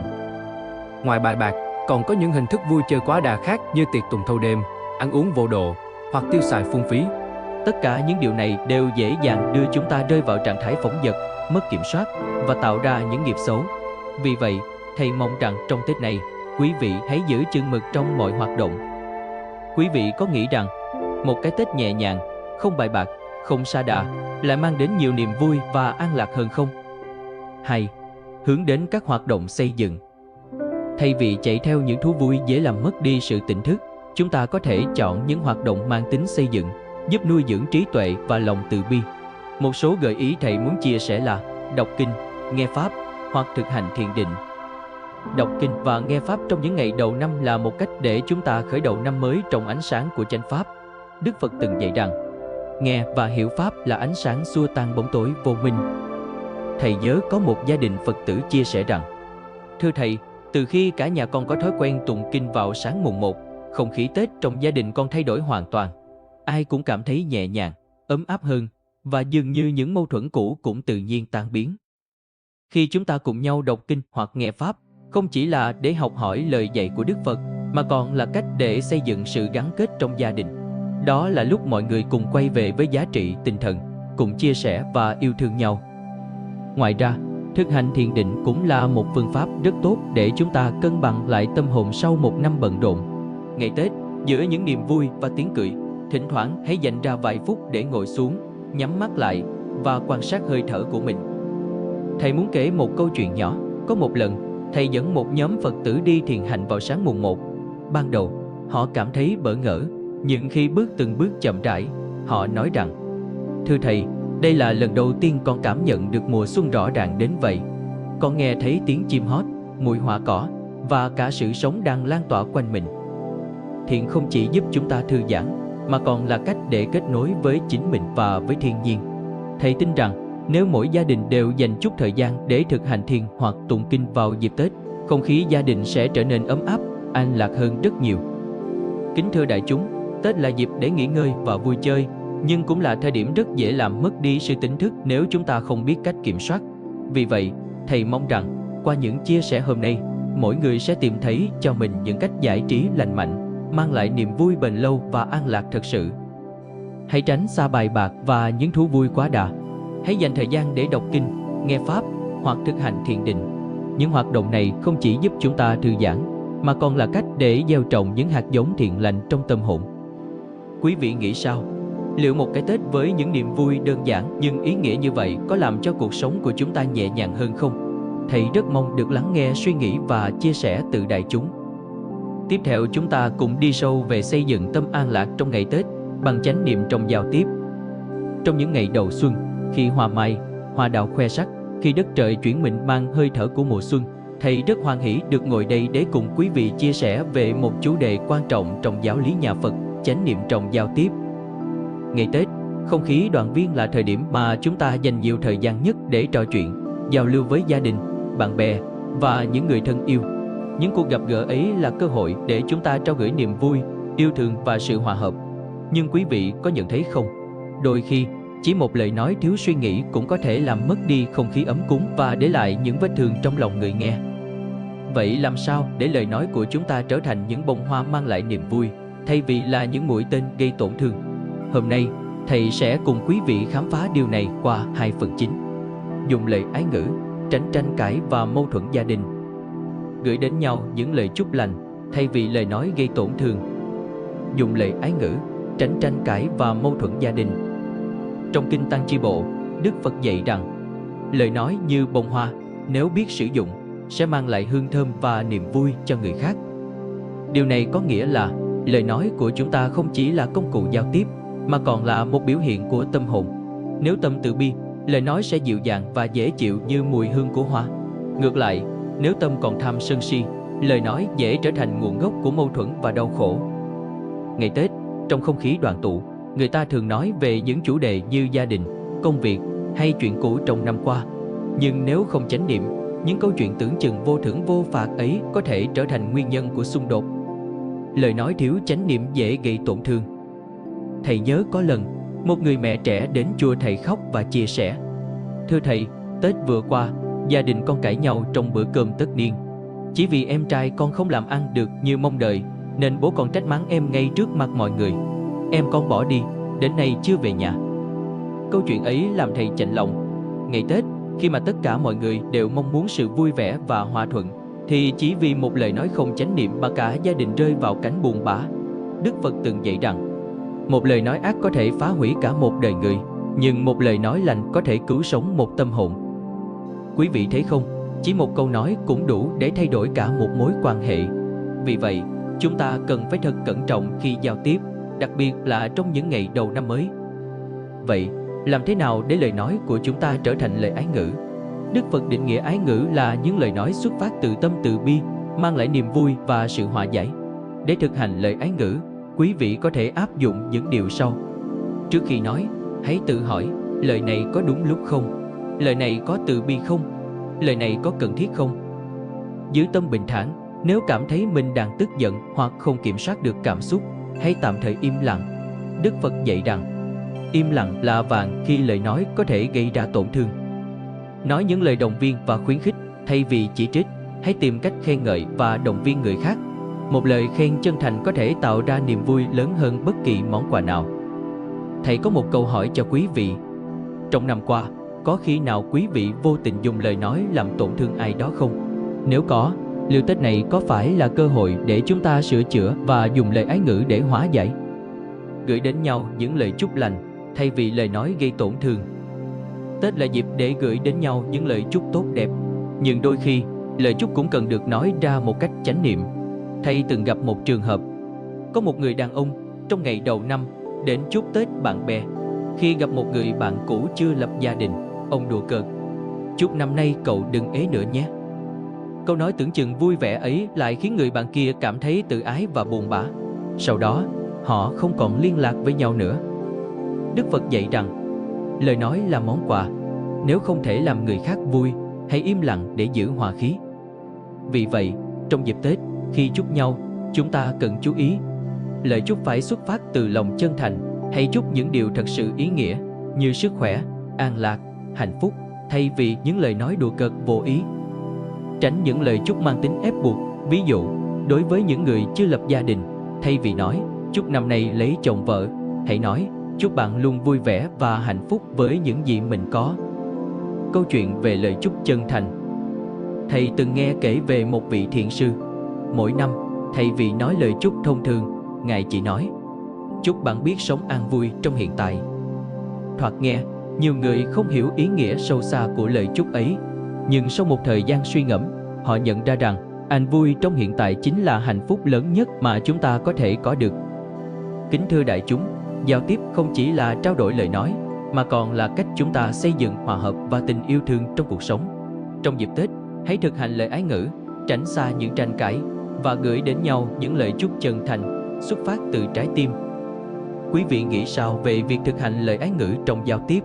Ngoài bài bạc, còn có những hình thức vui chơi quá đà khác như tiệc tùng thâu đêm, ăn uống vô độ hoặc tiêu xài phung phí. Tất cả những điều này đều dễ dàng đưa chúng ta rơi vào trạng thái phóng dật, mất kiểm soát và tạo ra những nghiệp xấu. Vì vậy, thầy mong rằng trong Tết này, quý vị hãy giữ chừng mực trong mọi hoạt động. Quý vị có nghĩ rằng một cái Tết nhẹ nhàng, không bài bạc, không sa đà lại mang đến nhiều niềm vui và an lạc hơn không? Hay, hướng đến các hoạt động xây dựng. Thay vì chạy theo những thú vui dễ làm mất đi sự tỉnh thức, chúng ta có thể chọn những hoạt động mang tính xây dựng, giúp nuôi dưỡng trí tuệ và lòng từ bi. Một số gợi ý thầy muốn chia sẻ là đọc kinh, nghe pháp hoặc thực hành thiền định. Đọc kinh và nghe pháp trong những ngày đầu năm là một cách để chúng ta khởi đầu năm mới trong ánh sáng của chánh pháp. Đức Phật từng dạy rằng, nghe và hiểu pháp là ánh sáng xua tan bóng tối vô minh. Thầy nhớ có một gia đình Phật tử chia sẻ rằng, thưa thầy, từ khi cả nhà con có thói quen tụng kinh vào sáng mùng 1, không khí Tết trong gia đình con thay đổi hoàn toàn. Ai cũng cảm thấy nhẹ nhàng, ấm áp hơn, và dường như những mâu thuẫn cũ cũng tự nhiên tan biến. Khi chúng ta cùng nhau đọc kinh hoặc nghe pháp, không chỉ là để học hỏi lời dạy của Đức Phật, mà còn là cách để xây dựng sự gắn kết trong gia đình. Đó là lúc mọi người cùng quay về với giá trị tinh thần, cùng chia sẻ và yêu thương nhau. Ngoài ra, thực hành thiền định cũng là một phương pháp rất tốt để chúng ta cân bằng lại tâm hồn sau một năm bận rộn. Ngày Tết, giữa những niềm vui và tiếng cười, thỉnh thoảng hãy dành ra vài phút để ngồi xuống, nhắm mắt lại và quan sát hơi thở của mình. Thầy muốn kể một câu chuyện nhỏ. Có một lần, thầy dẫn một nhóm Phật tử đi thiền hành vào sáng mùng 1. Ban đầu, họ cảm thấy bỡ ngỡ, nhưng khi bước từng bước chậm rãi, họ nói rằng, thưa thầy, đây là lần đầu tiên con cảm nhận được mùa xuân rõ ràng đến vậy. Con nghe thấy tiếng chim hót, mùi hoa cỏ và cả sự sống đang lan tỏa quanh mình. Thiền không chỉ giúp chúng ta thư giãn, mà còn là cách để kết nối với chính mình và với thiên nhiên. Thầy tin rằng nếu mỗi gia đình đều dành chút thời gian để thực hành thiền hoặc tụng kinh vào dịp Tết, không khí gia đình sẽ trở nên ấm áp, an lạc hơn rất nhiều. Kính thưa đại chúng, Tết là dịp để nghỉ ngơi và vui chơi, nhưng cũng là thời điểm rất dễ làm mất đi sự tỉnh thức nếu chúng ta không biết cách kiểm soát. Vì vậy, thầy mong rằng qua những chia sẻ hôm nay, mỗi người sẽ tìm thấy cho mình những cách giải trí lành mạnh, mang lại niềm vui bền lâu và an lạc thật sự. Hãy tránh xa bài bạc và những thú vui quá đà. Hãy dành thời gian để đọc kinh, nghe pháp hoặc thực hành thiền định. Những hoạt động này không chỉ giúp chúng ta thư giãn, mà còn là cách để gieo trồng những hạt giống thiện lành trong tâm hồn. Quý vị nghĩ sao? Liệu một cái Tết với những niềm vui đơn giản nhưng ý nghĩa như vậy có làm cho cuộc sống của chúng ta nhẹ nhàng hơn không? Thầy rất mong được lắng nghe suy nghĩ và chia sẻ từ đại chúng. Tiếp theo chúng ta cùng đi sâu về xây dựng tâm an lạc trong ngày Tết bằng chánh niệm trong giao tiếp. Trong những ngày đầu xuân, khi hoa mai, hoa đào khoe sắc, khi đất trời chuyển mình mang hơi thở của mùa xuân, thầy rất hoan hỷ được ngồi đây để cùng quý vị chia sẻ về một chủ đề quan trọng trong giáo lý nhà Phật, chánh niệm trong giao tiếp. Ngày Tết, không khí đoàn viên là thời điểm mà chúng ta dành nhiều thời gian nhất để trò chuyện, giao lưu với gia đình, bạn bè và những người thân yêu. Những cuộc gặp gỡ ấy là cơ hội để chúng ta trao gửi niềm vui, yêu thương và sự hòa hợp. Nhưng quý vị có nhận thấy không? Đôi khi, chỉ một lời nói thiếu suy nghĩ cũng có thể làm mất đi không khí ấm cúng và để lại những vết thương trong lòng người nghe. Vậy làm sao để lời nói của chúng ta trở thành những bông hoa mang lại niềm vui, thay vì là những mũi tên gây tổn thương? Hôm nay, thầy sẽ cùng quý vị khám phá điều này qua hai phần chính. Dùng lời ái ngữ, tránh tranh cãi và mâu thuẫn gia đình. Gửi đến nhau những lời chúc lành, thay vì lời nói gây tổn thương. Dùng lời ái ngữ, tránh tranh cãi và mâu thuẫn gia đình. Trong Kinh Tăng Chi Bộ, Đức Phật dạy rằng, lời nói như bông hoa, nếu biết sử dụng, sẽ mang lại hương thơm và niềm vui cho người khác. Điều này có nghĩa là lời nói của chúng ta không chỉ là công cụ giao tiếp, mà còn là một biểu hiện của tâm hồn. Nếu tâm từ bi, lời nói sẽ dịu dàng và dễ chịu như mùi hương của hoa. Ngược lại, nếu tâm còn tham sân si, lời nói dễ trở thành nguồn gốc của mâu thuẫn và đau khổ. Ngày Tết, trong không khí đoàn tụ, người ta thường nói về những chủ đề như gia đình, công việc hay chuyện cũ trong năm qua. Nhưng nếu không chánh niệm, những câu chuyện tưởng chừng vô thưởng vô phạt ấy có thể trở thành nguyên nhân của xung đột. Lời nói thiếu chánh niệm dễ gây tổn thương. Thầy nhớ có lần, một người mẹ trẻ đến chùa thầy khóc và chia sẻ: "Thưa thầy, Tết vừa qua, gia đình con cãi nhau trong bữa cơm tất niên. Chỉ vì em trai con không làm ăn được như mong đợi, nên bố con trách mắng em ngay trước mặt mọi người. Em con bỏ đi, đến nay chưa về nhà." Câu chuyện ấy làm thầy chạnh lòng. Ngày Tết, khi mà tất cả mọi người đều mong muốn sự vui vẻ và hòa thuận, thì chỉ vì một lời nói không chánh niệm mà cả gia đình rơi vào cảnh buồn bã. Đức Phật từng dạy rằng, một lời nói ác có thể phá hủy cả một đời người, nhưng một lời nói lành có thể cứu sống một tâm hồn. Quý vị thấy không, chỉ một câu nói cũng đủ để thay đổi cả một mối quan hệ. Vì vậy, chúng ta cần phải thật cẩn trọng khi giao tiếp, đặc biệt là trong những ngày đầu năm mới. Vậy, làm thế nào để lời nói của chúng ta trở thành lời ái ngữ? Đức Phật định nghĩa ái ngữ là những lời nói xuất phát từ tâm từ bi, mang lại niềm vui và sự hòa giải. Để thực hành lời ái ngữ, quý vị có thể áp dụng những điều sau. Trước khi nói, hãy tự hỏi, lời này có đúng lúc không? Lời này có từ bi không? Lời này có cần thiết không? Giữ tâm bình thản, nếu cảm thấy mình đang tức giận hoặc không kiểm soát được cảm xúc, hãy tạm thời im lặng. Đức Phật dạy rằng, im lặng là vàng khi lời nói có thể gây ra tổn thương. Nói những lời động viên và khuyến khích, thay vì chỉ trích, hãy tìm cách khen ngợi và động viên người khác. Một lời khen chân thành có thể tạo ra niềm vui lớn hơn bất kỳ món quà nào. Thầy có một câu hỏi cho quý vị. Trong năm qua, có khi nào quý vị vô tình dùng lời nói làm tổn thương ai đó không? Nếu có, liệu Tết này có phải là cơ hội để chúng ta sửa chữa và dùng lời ái ngữ để hóa giải? Gửi đến nhau những lời chúc lành, thay vì lời nói gây tổn thương. Tết là dịp để gửi đến nhau những lời chúc tốt đẹp, nhưng đôi khi, lời chúc cũng cần được nói ra một cách chánh niệm. Thầy từng gặp một trường hợp. Có một người đàn ông, trong ngày đầu năm, đến chúc Tết bạn bè. Khi gặp một người bạn cũ chưa lập gia đình, ông đùa cợt: "Chúc năm nay cậu đừng ế nữa nhé." Câu nói tưởng chừng vui vẻ ấy lại khiến người bạn kia cảm thấy tự ái và buồn bã. Sau đó, họ không còn liên lạc với nhau nữa. Đức Phật dạy rằng, lời nói là món quà. Nếu không thể làm người khác vui, hãy im lặng để giữ hòa khí. Vì vậy, trong dịp Tết, khi chúc nhau, chúng ta cần chú ý. Lời chúc phải xuất phát từ lòng chân thành, hãy chúc những điều thật sự ý nghĩa, như sức khỏe, an lạc, hạnh phúc, thay vì những lời nói đùa cợt vô ý. Tránh những lời chúc mang tính ép buộc. Ví dụ, đối với những người chưa lập gia đình, thay vì nói chúc năm nay lấy chồng vợ, hãy nói chúc bạn luôn vui vẻ và hạnh phúc với những gì mình có. Câu chuyện về lời chúc chân thành. Thầy từng nghe kể về một vị thiền sư. Mỗi năm, thay vì nói lời chúc thông thường, Ngài chỉ nói: "Chúc bạn biết sống an vui trong hiện tại." Thoạt nghe, nhiều người không hiểu ý nghĩa sâu xa của lời chúc ấy. Nhưng sau một thời gian suy ngẫm, họ nhận ra rằng an vui trong hiện tại chính là hạnh phúc lớn nhất mà chúng ta có thể có được. Kính thưa đại chúng, giao tiếp không chỉ là trao đổi lời nói, mà còn là cách chúng ta xây dựng hòa hợp và tình yêu thương trong cuộc sống. Trong dịp Tết, hãy thực hành lời ái ngữ, tránh xa những tranh cãi và gửi đến nhau những lời chúc chân thành, xuất phát từ trái tim. Quý vị nghĩ sao về việc thực hành lời ái ngữ trong giao tiếp?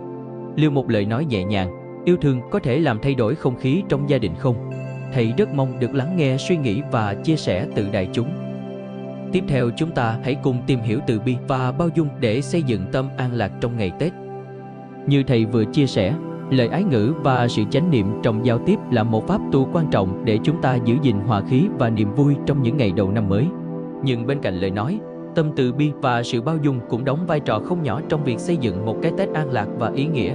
Liệu một lời nói nhẹ nhàng, yêu thương có thể làm thay đổi không khí trong gia đình không? Thầy rất mong được lắng nghe suy nghĩ và chia sẻ từ đại chúng. Tiếp theo, chúng ta hãy cùng tìm hiểu từ bi và bao dung để xây dựng tâm an lạc trong ngày Tết. Như thầy vừa chia sẻ, lời ái ngữ và sự chánh niệm trong giao tiếp là một pháp tu quan trọng để chúng ta giữ gìn hòa khí và niềm vui trong những ngày đầu năm mới. Nhưng bên cạnh lời nói, tâm từ bi và sự bao dung cũng đóng vai trò không nhỏ trong việc xây dựng một cái Tết an lạc và ý nghĩa.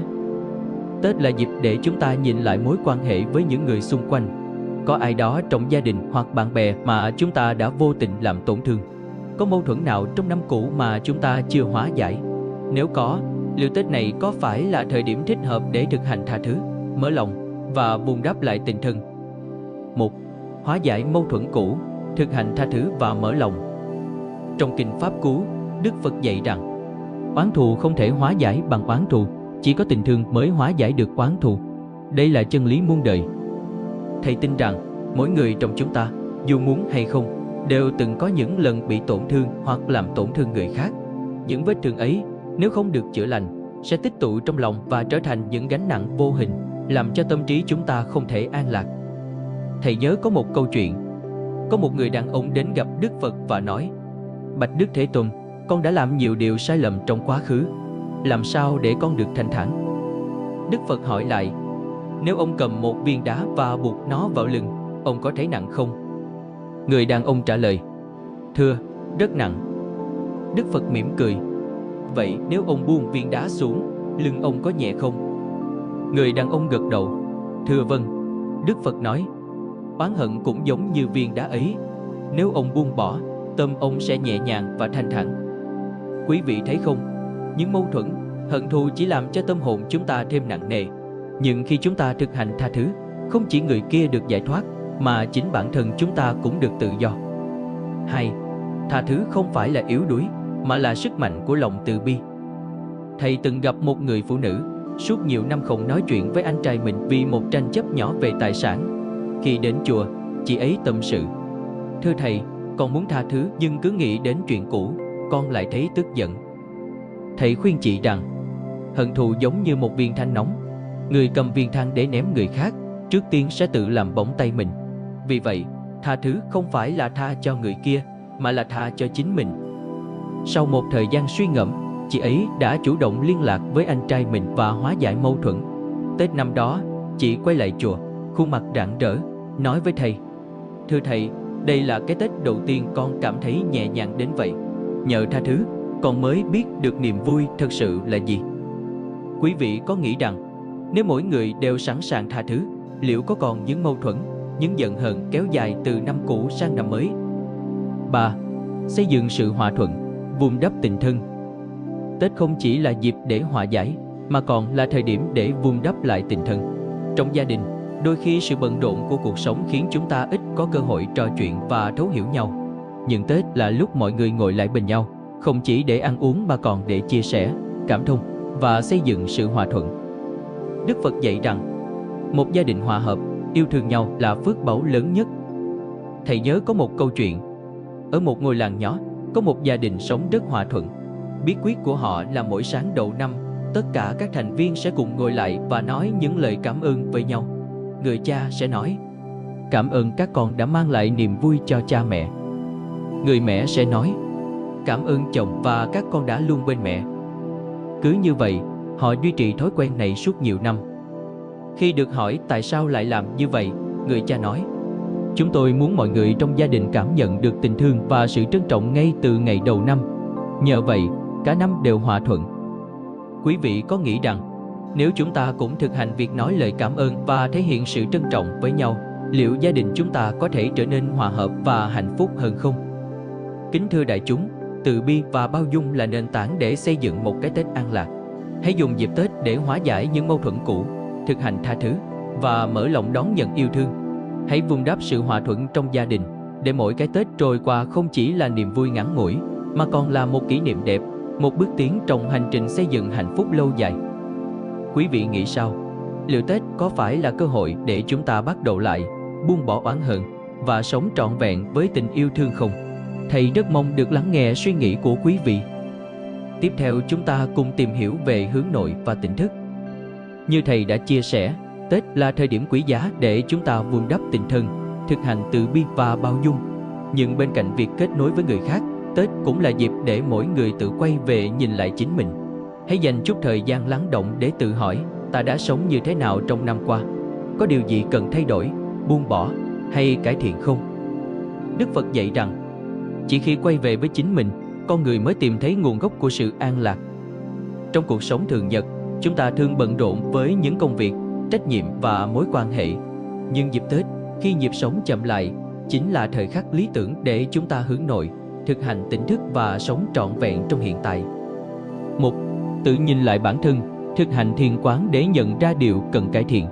Tết là dịp để chúng ta nhìn lại mối quan hệ với những người xung quanh. Có ai đó trong gia đình hoặc bạn bè mà chúng ta đã vô tình làm tổn thương? có mâu thuẫn nào trong năm cũ mà chúng ta chưa hóa giải? Nếu có, liệu Tết này có phải là thời điểm thích hợp để thực hành tha thứ, mở lòng và bù đắp lại tình thân? 1. Hóa giải mâu thuẫn cũ, thực hành tha thứ và mở lòng. Trong Kinh Pháp Cú, Đức Phật dạy rằng, oán thù không thể hóa giải bằng oán thù, chỉ có tình thương mới hóa giải được oán thù. Đây là chân lý muôn đời. Thầy tin rằng, mỗi người trong chúng ta, dù muốn hay không, đều từng có những lần bị tổn thương hoặc làm tổn thương người khác. Những vết thương ấy, nếu không được chữa lành, sẽ tích tụ trong lòng và trở thành những gánh nặng vô hình, làm cho tâm trí chúng ta không thể an lạc. Thầy nhớ có một câu chuyện. Có một người đàn ông đến gặp Đức Phật và nói, Bạch Đức Thế Tôn, con đã làm nhiều điều sai lầm trong quá khứ. Làm sao để con được thanh thản? Đức Phật hỏi lại, nếu ông cầm một viên đá và buộc nó vào lưng, ông có thấy nặng không? Người đàn ông trả lời, thưa, rất nặng. Đức Phật mỉm cười, vậy nếu ông buông viên đá xuống, lưng ông có nhẹ không? Người đàn ông gật đầu, thưa vâng. Đức Phật nói, oán hận cũng giống như viên đá ấy. Nếu ông buông bỏ, tâm ông sẽ nhẹ nhàng và thanh thản. Quý vị thấy không? Những mâu thuẫn, hận thù chỉ làm cho tâm hồn chúng ta thêm nặng nề. Nhưng khi chúng ta thực hành tha thứ, không chỉ người kia được giải thoát, mà chính bản thân chúng ta cũng được tự do. 2. Tha thứ không phải là yếu đuối, mà là sức mạnh của lòng từ bi. Thầy từng gặp một người phụ nữ, suốt nhiều năm không nói chuyện với anh trai mình vì một tranh chấp nhỏ về tài sản. Khi đến chùa, chị ấy tâm sự, thưa thầy, con muốn tha thứ nhưng cứ nghĩ đến chuyện cũ, con lại thấy tức giận. Thầy khuyên chị rằng, hận thù giống như một viên than nóng. Người cầm viên than để ném người khác, trước tiên sẽ tự làm bỏng tay mình. Vì vậy, tha thứ không phải là tha cho người kia, mà là tha cho chính mình. Sau một thời gian suy ngẫm, chị ấy đã chủ động liên lạc với anh trai mình và hóa giải mâu thuẫn. Tết năm đó, chị quay lại chùa, khuôn mặt rạng rỡ, nói với thầy, thưa thầy, đây là cái Tết đầu tiên con cảm thấy nhẹ nhàng đến vậy. Nhờ tha thứ, con mới biết được niềm vui thật sự là gì. Quý vị có nghĩ rằng, nếu mỗi người đều sẵn sàng tha thứ, liệu có còn những mâu thuẫn, những giận hờn kéo dài từ năm cũ sang năm mới? 3. Xây dựng sự hòa thuận, vun đắp tình thân. Tết không chỉ là dịp để hòa giải, mà còn là thời điểm để vun đắp lại tình thân. Trong gia đình, đôi khi sự bận rộn của cuộc sống khiến chúng ta ít có cơ hội trò chuyện và thấu hiểu nhau. Nhưng Tết là lúc mọi người ngồi lại bên nhau, không chỉ để ăn uống mà còn để chia sẻ, cảm thông và xây dựng sự hòa thuận. Đức Phật dạy rằng, một gia đình hòa hợp, yêu thương nhau là phước báu lớn nhất. Thầy nhớ có một câu chuyện. Ở một ngôi làng nhỏ, có một gia đình sống rất hòa thuận. Bí quyết của họ là mỗi sáng đầu năm, tất cả các thành viên sẽ cùng ngồi lại và nói những lời cảm ơn với nhau. Người cha sẽ nói, cảm ơn các con đã mang lại niềm vui cho cha mẹ. Người mẹ sẽ nói, cảm ơn chồng và các con đã luôn bên mẹ. Cứ như vậy, họ duy trì thói quen này suốt nhiều năm. Khi được hỏi tại sao lại làm như vậy, người cha nói, chúng tôi muốn mọi người trong gia đình cảm nhận được tình thương và sự trân trọng ngay từ ngày đầu năm. Nhờ vậy, cả năm đều hòa thuận. Quý vị có nghĩ rằng, nếu chúng ta cũng thực hành việc nói lời cảm ơn và thể hiện sự trân trọng với nhau, liệu gia đình chúng ta có thể trở nên hòa hợp và hạnh phúc hơn không? Kính thưa đại chúng, từ bi và bao dung là nền tảng để xây dựng một cái Tết an lạc. Hãy dùng dịp Tết để hóa giải những mâu thuẫn cũ, thực hành tha thứ và mở lòng đón nhận yêu thương. Hãy vun đắp sự hòa thuận trong gia đình, để mỗi cái Tết trôi qua không chỉ là niềm vui ngắn ngủi, mà còn là một kỷ niệm đẹp, một bước tiến trong hành trình xây dựng hạnh phúc lâu dài. Quý vị nghĩ sao? Liệu Tết có phải là cơ hội để chúng ta bắt đầu lại, buông bỏ oán hận và sống trọn vẹn với tình yêu thương không? Thầy rất mong được lắng nghe suy nghĩ của quý vị. Tiếp theo chúng ta cùng tìm hiểu về hướng nội và tỉnh thức. Như thầy đã chia sẻ, Tết là thời điểm quý giá để chúng ta vun đắp tình thân, thực hành từ bi và bao dung. Nhưng bên cạnh việc kết nối với người khác, Tết cũng là dịp để mỗi người tự quay về nhìn lại chính mình. Hãy dành chút thời gian lắng động để tự hỏi, ta đã sống như thế nào trong năm qua? Có điều gì cần thay đổi, buông bỏ hay cải thiện không? Đức Phật dạy rằng, chỉ khi quay về với chính mình, con người mới tìm thấy nguồn gốc của sự an lạc. Trong cuộc sống thường nhật, chúng ta thường bận rộn với những công việc, trách nhiệm và mối quan hệ. Nhưng dịp Tết, khi nhịp sống chậm lại, chính là thời khắc lý tưởng để chúng ta hướng nội, thực hành tỉnh thức và sống trọn vẹn trong hiện tại. 1. Tự nhìn lại bản thân, thực hành thiền quán để nhận ra điều cần cải thiện.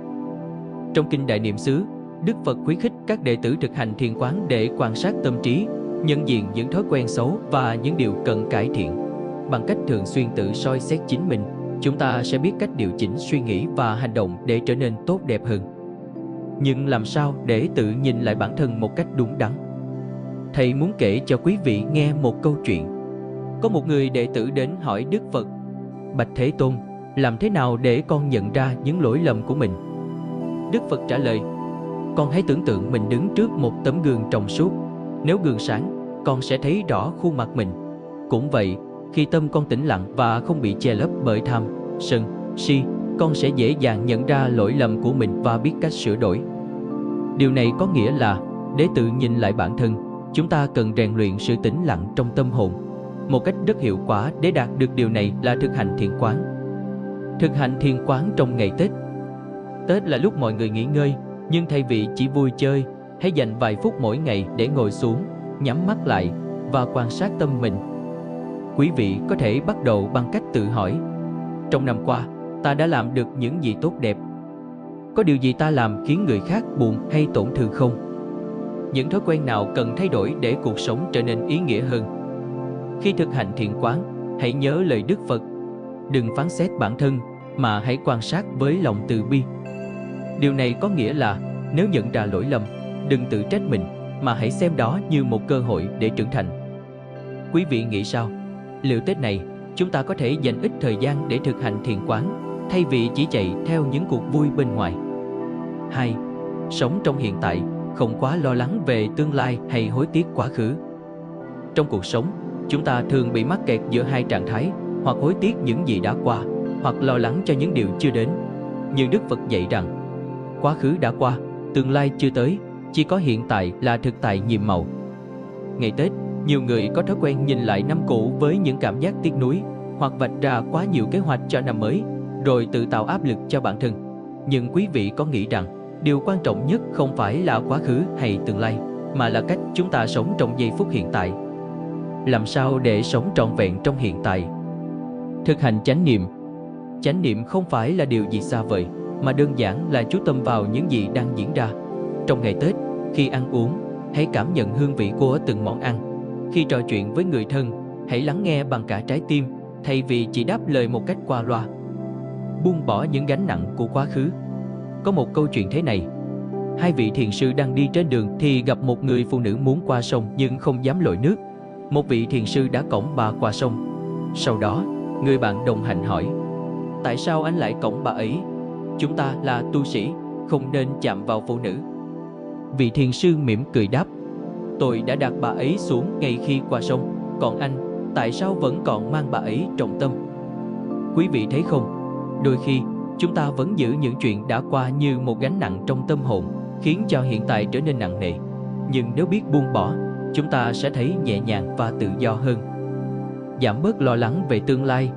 Trong Kinh Đại Niệm xứ, Đức Phật khuyến khích các đệ tử thực hành thiền quán để quan sát tâm trí, nhận diện những thói quen xấu và những điều cần cải thiện. Bằng cách thường xuyên tự soi xét chính mình, chúng ta sẽ biết cách điều chỉnh suy nghĩ và hành động để trở nên tốt đẹp hơn. Nhưng làm sao để tự nhìn lại bản thân một cách đúng đắn? Thầy muốn kể cho quý vị nghe một câu chuyện. Có một người đệ tử đến hỏi Đức Phật: Bạch Thế Tôn, làm thế nào để con nhận ra những lỗi lầm của mình? Đức Phật trả lời: Con hãy tưởng tượng mình đứng trước một tấm gương trong suốt. Nếu gương sáng, con sẽ thấy rõ khuôn mặt mình. Cũng vậy, khi tâm con tĩnh lặng và không bị che lấp bởi tham, sân, si, con sẽ dễ dàng nhận ra lỗi lầm của mình và biết cách sửa đổi. Điều này có nghĩa là, để tự nhìn lại bản thân, chúng ta cần rèn luyện sự tĩnh lặng trong tâm hồn. Một cách rất hiệu quả để đạt được điều này là thực hành thiền quán. Thực hành thiền quán trong ngày Tết. Tết là lúc mọi người nghỉ ngơi, nhưng thay vì chỉ vui chơi, hãy dành vài phút mỗi ngày để ngồi xuống, nhắm mắt lại và quan sát tâm mình. Quý vị có thể bắt đầu bằng cách tự hỏi: trong năm qua, ta đã làm được những gì tốt đẹp? Có điều gì ta làm khiến người khác buồn hay tổn thương không? Những thói quen nào cần thay đổi để cuộc sống trở nên ý nghĩa hơn? Khi thực hành thiền quán, hãy nhớ lời Đức Phật: đừng phán xét bản thân, mà hãy quan sát với lòng từ bi. Điều này có nghĩa là, nếu nhận ra lỗi lầm, đừng tự trách mình, mà hãy xem đó như một cơ hội để trưởng thành. Quý vị nghĩ sao? Liệu Tết này, chúng ta có thể dành ít thời gian để thực hành thiền quán, thay vì chỉ chạy theo những cuộc vui bên ngoài? 2. Sống trong hiện tại, không quá lo lắng về tương lai hay hối tiếc quá khứ. Trong cuộc sống, chúng ta thường bị mắc kẹt giữa hai trạng thái, hoặc hối tiếc những gì đã qua, hoặc lo lắng cho những điều chưa đến. Nhưng Đức Phật dạy rằng, quá khứ đã qua, tương lai chưa tới, chỉ có hiện tại là thực tại nhiệm màu. Ngày Tết, nhiều người có thói quen nhìn lại năm cũ với những cảm giác tiếc nuối, hoặc vạch ra quá nhiều kế hoạch cho năm mới, rồi tự tạo áp lực cho bản thân. Nhưng quý vị có nghĩ rằng, điều quan trọng nhất không phải là quá khứ hay tương lai, mà là cách chúng ta sống trong giây phút hiện tại. Làm sao để sống trọn vẹn trong hiện tại? Thực hành chánh niệm. Chánh niệm không phải là điều gì xa vời, mà đơn giản là chú tâm vào những gì đang diễn ra. Trong ngày Tết, khi ăn uống, hãy cảm nhận hương vị của từng món ăn. Khi trò chuyện với người thân, hãy lắng nghe bằng cả trái tim, thay vì chỉ đáp lời một cách qua loa. Buông bỏ những gánh nặng của quá khứ. Có một câu chuyện thế này: hai vị thiền sư đang đi trên đường thì gặp một người phụ nữ muốn qua sông nhưng không dám lội nước. Một vị thiền sư đã cõng bà qua sông. Sau đó, người bạn đồng hành hỏi: tại sao anh lại cõng bà ấy? Chúng ta là tu sĩ, không nên chạm vào phụ nữ. Vị thiền sư mỉm cười đáp: tôi đã đặt bà ấy xuống ngay khi qua sông, còn anh, tại sao vẫn còn mang bà ấy trong tâm? Quý vị thấy không, đôi khi chúng ta vẫn giữ những chuyện đã qua như một gánh nặng trong tâm hồn, khiến cho hiện tại trở nên nặng nề. Nhưng nếu biết buông bỏ, chúng ta sẽ thấy nhẹ nhàng và tự do hơn. Giảm bớt lo lắng về tương lai.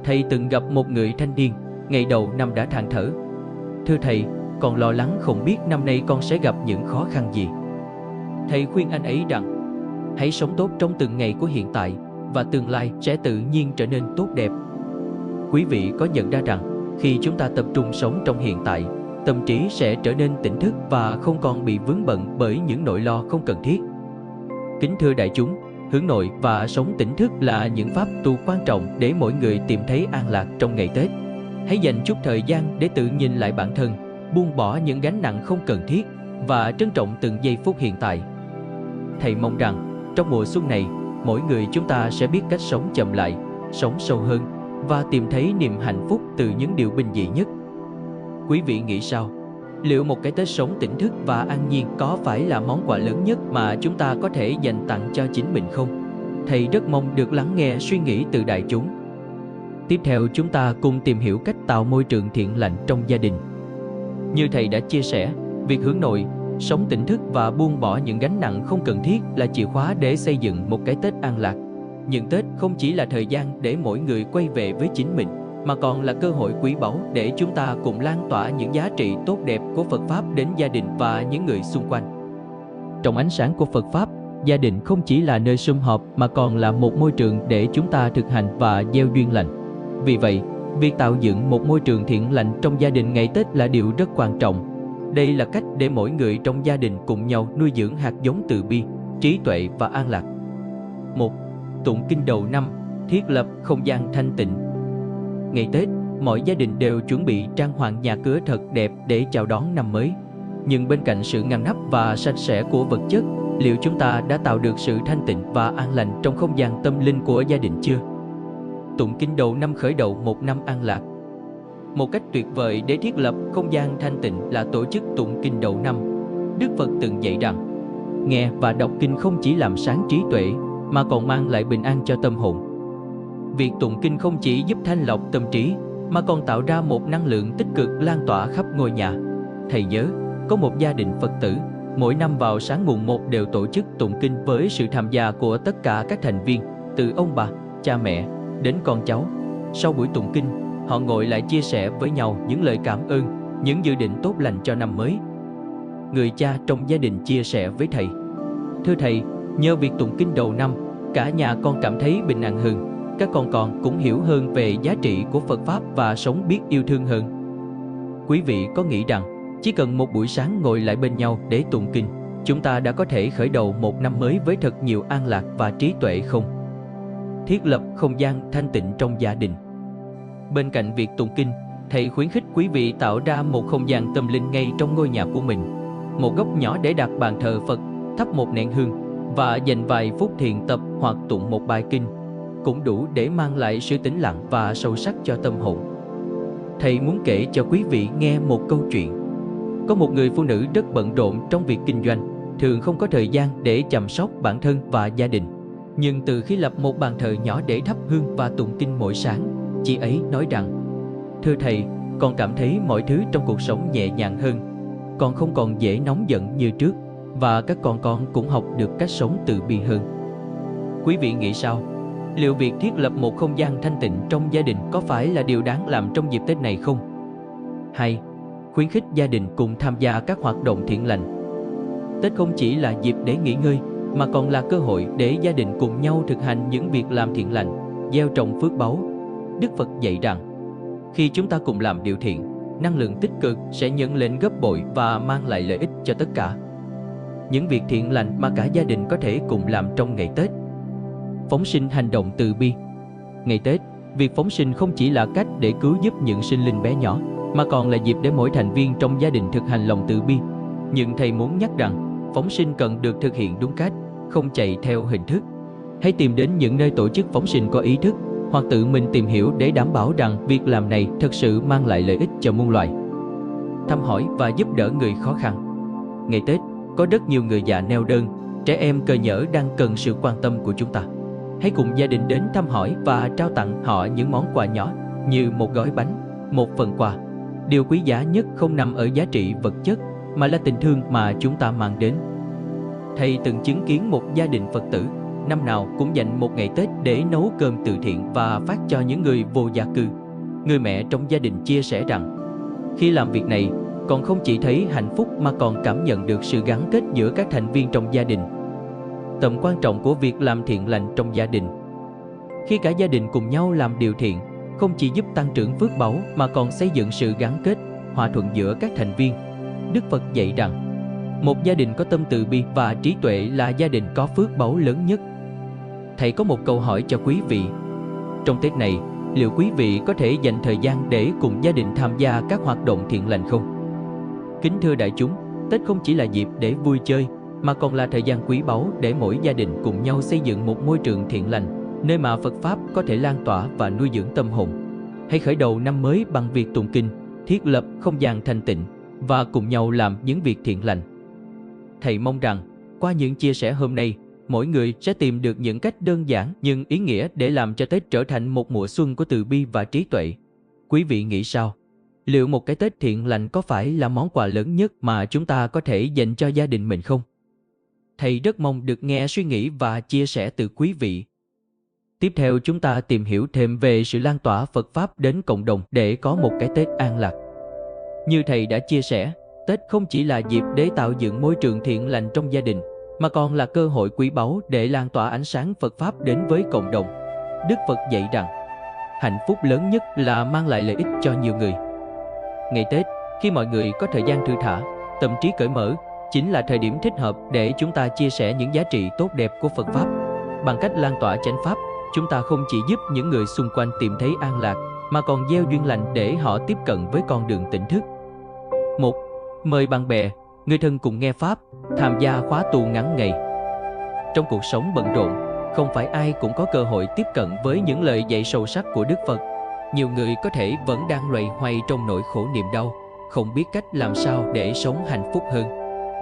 Thầy từng gặp một người thanh niên, ngày đầu năm đã than thở: thưa thầy, con lo lắng không biết năm nay con sẽ gặp những khó khăn gì. Thầy khuyên anh ấy rằng, hãy sống tốt trong từng ngày của hiện tại, và tương lai sẽ tự nhiên trở nên tốt đẹp. Quý vị có nhận ra rằng, khi chúng ta tập trung sống trong hiện tại, tâm trí sẽ trở nên tỉnh thức và không còn bị vướng bận bởi những nỗi lo không cần thiết. Kính thưa đại chúng, hướng nội và sống tỉnh thức là những pháp tu quan trọng để mỗi người tìm thấy an lạc trong ngày Tết. Hãy dành chút thời gian để tự nhìn lại bản thân, buông bỏ những gánh nặng không cần thiết và trân trọng từng giây phút hiện tại. Thầy mong rằng, trong mùa xuân này, mỗi người chúng ta sẽ biết cách sống chậm lại, sống sâu hơn và tìm thấy niềm hạnh phúc từ những điều bình dị nhất. Quý vị nghĩ sao? Liệu một cái Tết sống tỉnh thức và an nhiên có phải là món quà lớn nhất mà chúng ta có thể dành tặng cho chính mình không? Thầy rất mong được lắng nghe suy nghĩ từ đại chúng. Tiếp theo chúng ta cùng tìm hiểu cách tạo môi trường thiện lành trong gia đình. Như thầy đã chia sẻ, việc hướng nội, sống tỉnh thức và buông bỏ những gánh nặng không cần thiết là chìa khóa để xây dựng một cái Tết an lạc. Nhưng Tết không chỉ là thời gian để mỗi người quay về với chính mình, mà còn là cơ hội quý báu để chúng ta cùng lan tỏa những giá trị tốt đẹp của Phật Pháp đến gia đình và những người xung quanh. Trong ánh sáng của Phật Pháp, gia đình không chỉ là nơi sum họp mà còn là một môi trường để chúng ta thực hành và gieo duyên lành. Vì vậy, việc tạo dựng một môi trường thiện lành trong gia đình ngày Tết là điều rất quan trọng. Đây là cách để mỗi người trong gia đình cùng nhau nuôi dưỡng hạt giống từ bi, trí tuệ và an lạc. 1. Tụng kinh đầu năm, thiết lập không gian thanh tịnh. Ngày Tết, mọi gia đình đều chuẩn bị trang hoàng nhà cửa thật đẹp để chào đón năm mới. Nhưng bên cạnh sự ngăn nắp và sạch sẽ của vật chất, liệu chúng ta đã tạo được sự thanh tịnh và an lành trong không gian tâm linh của gia đình chưa? Tụng kinh đầu năm khởi đầu một năm an lạc. Một cách tuyệt vời để thiết lập không gian thanh tịnh là tổ chức tụng kinh đầu năm. Đức Phật từng dạy rằng, nghe và đọc kinh không chỉ làm sáng trí tuệ, mà còn mang lại bình an cho tâm hồn. Việc tụng kinh không chỉ giúp thanh lọc tâm trí, mà còn tạo ra một năng lượng tích cực lan tỏa khắp ngôi nhà. Thầy nhớ, có một gia đình Phật tử, mỗi năm vào sáng mùng 1 đều tổ chức tụng kinh với sự tham gia của tất cả các thành viên, từ ông bà, cha mẹ, đến con cháu. Sau buổi tụng kinh, họ ngồi lại chia sẻ với nhau những lời cảm ơn, những dự định tốt lành cho năm mới. Người cha trong gia đình chia sẻ với thầy: thưa thầy, nhờ việc tụng kinh đầu năm, cả nhà con cảm thấy bình an hơn. Các con cũng hiểu hơn về giá trị của Phật Pháp và sống biết yêu thương hơn. Quý vị có nghĩ rằng chỉ cần một buổi sáng ngồi lại bên nhau để tụng kinh, chúng ta đã có thể khởi đầu một năm mới với thật nhiều an lạc và trí tuệ không? Thiết lập không gian thanh tịnh trong gia đình. Bên cạnh việc tụng kinh, thầy khuyến khích quý vị tạo ra một không gian tâm linh ngay trong ngôi nhà của mình. Một góc nhỏ để đặt bàn thờ Phật, thắp một nén hương và dành vài phút thiền tập hoặc tụng một bài kinh cũng đủ để mang lại sự tĩnh lặng và sâu sắc cho tâm hồn. Thầy muốn kể cho quý vị nghe một câu chuyện. Có một người phụ nữ rất bận rộn trong việc kinh doanh, thường không có thời gian để chăm sóc bản thân và gia đình. Nhưng từ khi lập một bàn thờ nhỏ để thắp hương và tụng kinh mỗi sáng, chị ấy nói rằng: thưa thầy, con cảm thấy mọi thứ trong cuộc sống nhẹ nhàng hơn. Con không còn dễ nóng giận như trước, và các con cũng học được cách sống từ bi hơn. Quý vị nghĩ sao? Liệu việc thiết lập một không gian thanh tịnh trong gia đình có phải là điều đáng làm trong dịp Tết này không? 2. Khuyến khích gia đình cùng tham gia các hoạt động thiện lành. Tết không chỉ là dịp để nghỉ ngơi, mà còn là cơ hội để gia đình cùng nhau thực hành những việc làm thiện lành, gieo trồng phước báu. Đức Phật dạy rằng, khi chúng ta cùng làm điều thiện, năng lượng tích cực sẽ nhân lên gấp bội và mang lại lợi ích cho tất cả. Những việc thiện lành mà cả gia đình có thể cùng làm trong ngày Tết. Phóng sinh hành động từ bi. Ngày Tết, việc phóng sinh không chỉ là cách để cứu giúp những sinh linh bé nhỏ, mà còn là dịp để mỗi thành viên trong gia đình thực hành lòng từ bi. Nhưng thầy muốn nhắc rằng, phóng sinh cần được thực hiện đúng cách, không chạy theo hình thức. Hãy tìm đến những nơi tổ chức phóng sinh có ý thức, hoặc tự mình tìm hiểu để đảm bảo rằng việc làm này thực sự mang lại lợi ích cho muôn loài. Thăm hỏi và giúp đỡ người khó khăn. Ngày Tết, có rất nhiều người già neo đơn, trẻ em cơ nhỡ đang cần sự quan tâm của chúng ta. Hãy cùng gia đình đến thăm hỏi và trao tặng họ những món quà nhỏ như một gói bánh, một phần quà. Điều quý giá nhất không nằm ở giá trị vật chất, mà là tình thương mà chúng ta mang đến. Thầy từng chứng kiến một gia đình Phật tử, năm nào cũng dành một ngày Tết để nấu cơm từ thiện và phát cho những người vô gia cư. Người mẹ trong gia đình chia sẻ rằng, khi làm việc này, con không chỉ thấy hạnh phúc mà còn cảm nhận được sự gắn kết giữa các thành viên trong gia đình. Tầm quan trọng của việc làm thiện lành trong gia đình. Khi cả gia đình cùng nhau làm điều thiện, không chỉ giúp tăng trưởng phước báu mà còn xây dựng sự gắn kết, hòa thuận giữa các thành viên. Đức Phật dạy rằng, một gia đình có tâm từ bi và trí tuệ là gia đình có phước báu lớn nhất. Thầy có một câu hỏi cho quý vị. Trong Tết này, liệu quý vị có thể dành thời gian để cùng gia đình tham gia các hoạt động thiện lành không? Kính thưa đại chúng, Tết không chỉ là dịp để vui chơi, mà còn là thời gian quý báu để mỗi gia đình cùng nhau xây dựng một môi trường thiện lành, nơi mà Phật Pháp có thể lan tỏa và nuôi dưỡng tâm hồn. Hãy khởi đầu năm mới bằng việc tụng kinh, thiết lập không gian thanh tịnh và cùng nhau làm những việc thiện lành. Thầy mong rằng, qua những chia sẻ hôm nay, mỗi người sẽ tìm được những cách đơn giản nhưng ý nghĩa để làm cho Tết trở thành một mùa xuân của từ bi và trí tuệ. Quý vị nghĩ sao? Liệu một cái Tết thiện lành có phải là món quà lớn nhất mà chúng ta có thể dành cho gia đình mình không? Thầy rất mong được nghe suy nghĩ và chia sẻ từ quý vị. Tiếp theo chúng ta tìm hiểu thêm về sự lan tỏa Phật Pháp đến cộng đồng để có một cái Tết an lạc. Như thầy đã chia sẻ, Tết không chỉ là dịp để tạo dựng môi trường thiện lành trong gia đình, mà còn là cơ hội quý báu để lan tỏa ánh sáng Phật Pháp đến với cộng đồng. Đức Phật dạy rằng, hạnh phúc lớn nhất là mang lại lợi ích cho nhiều người. Ngày Tết, khi mọi người có thời gian thư thả, tâm trí cởi mở, chính là thời điểm thích hợp để chúng ta chia sẻ những giá trị tốt đẹp của Phật Pháp. Bằng cách lan tỏa chánh Pháp, chúng ta không chỉ giúp những người xung quanh tìm thấy an lạc, mà còn gieo duyên lành để họ tiếp cận với con đường tỉnh thức. 1. Mời bạn bè, người thân cùng nghe Pháp, tham gia khóa tu ngắn ngày. Trong cuộc sống bận rộn, không phải ai cũng có cơ hội tiếp cận với những lời dạy sâu sắc của Đức Phật. Nhiều người có thể vẫn đang loay hoay trong nỗi khổ niềm đau, không biết cách làm sao để sống hạnh phúc hơn.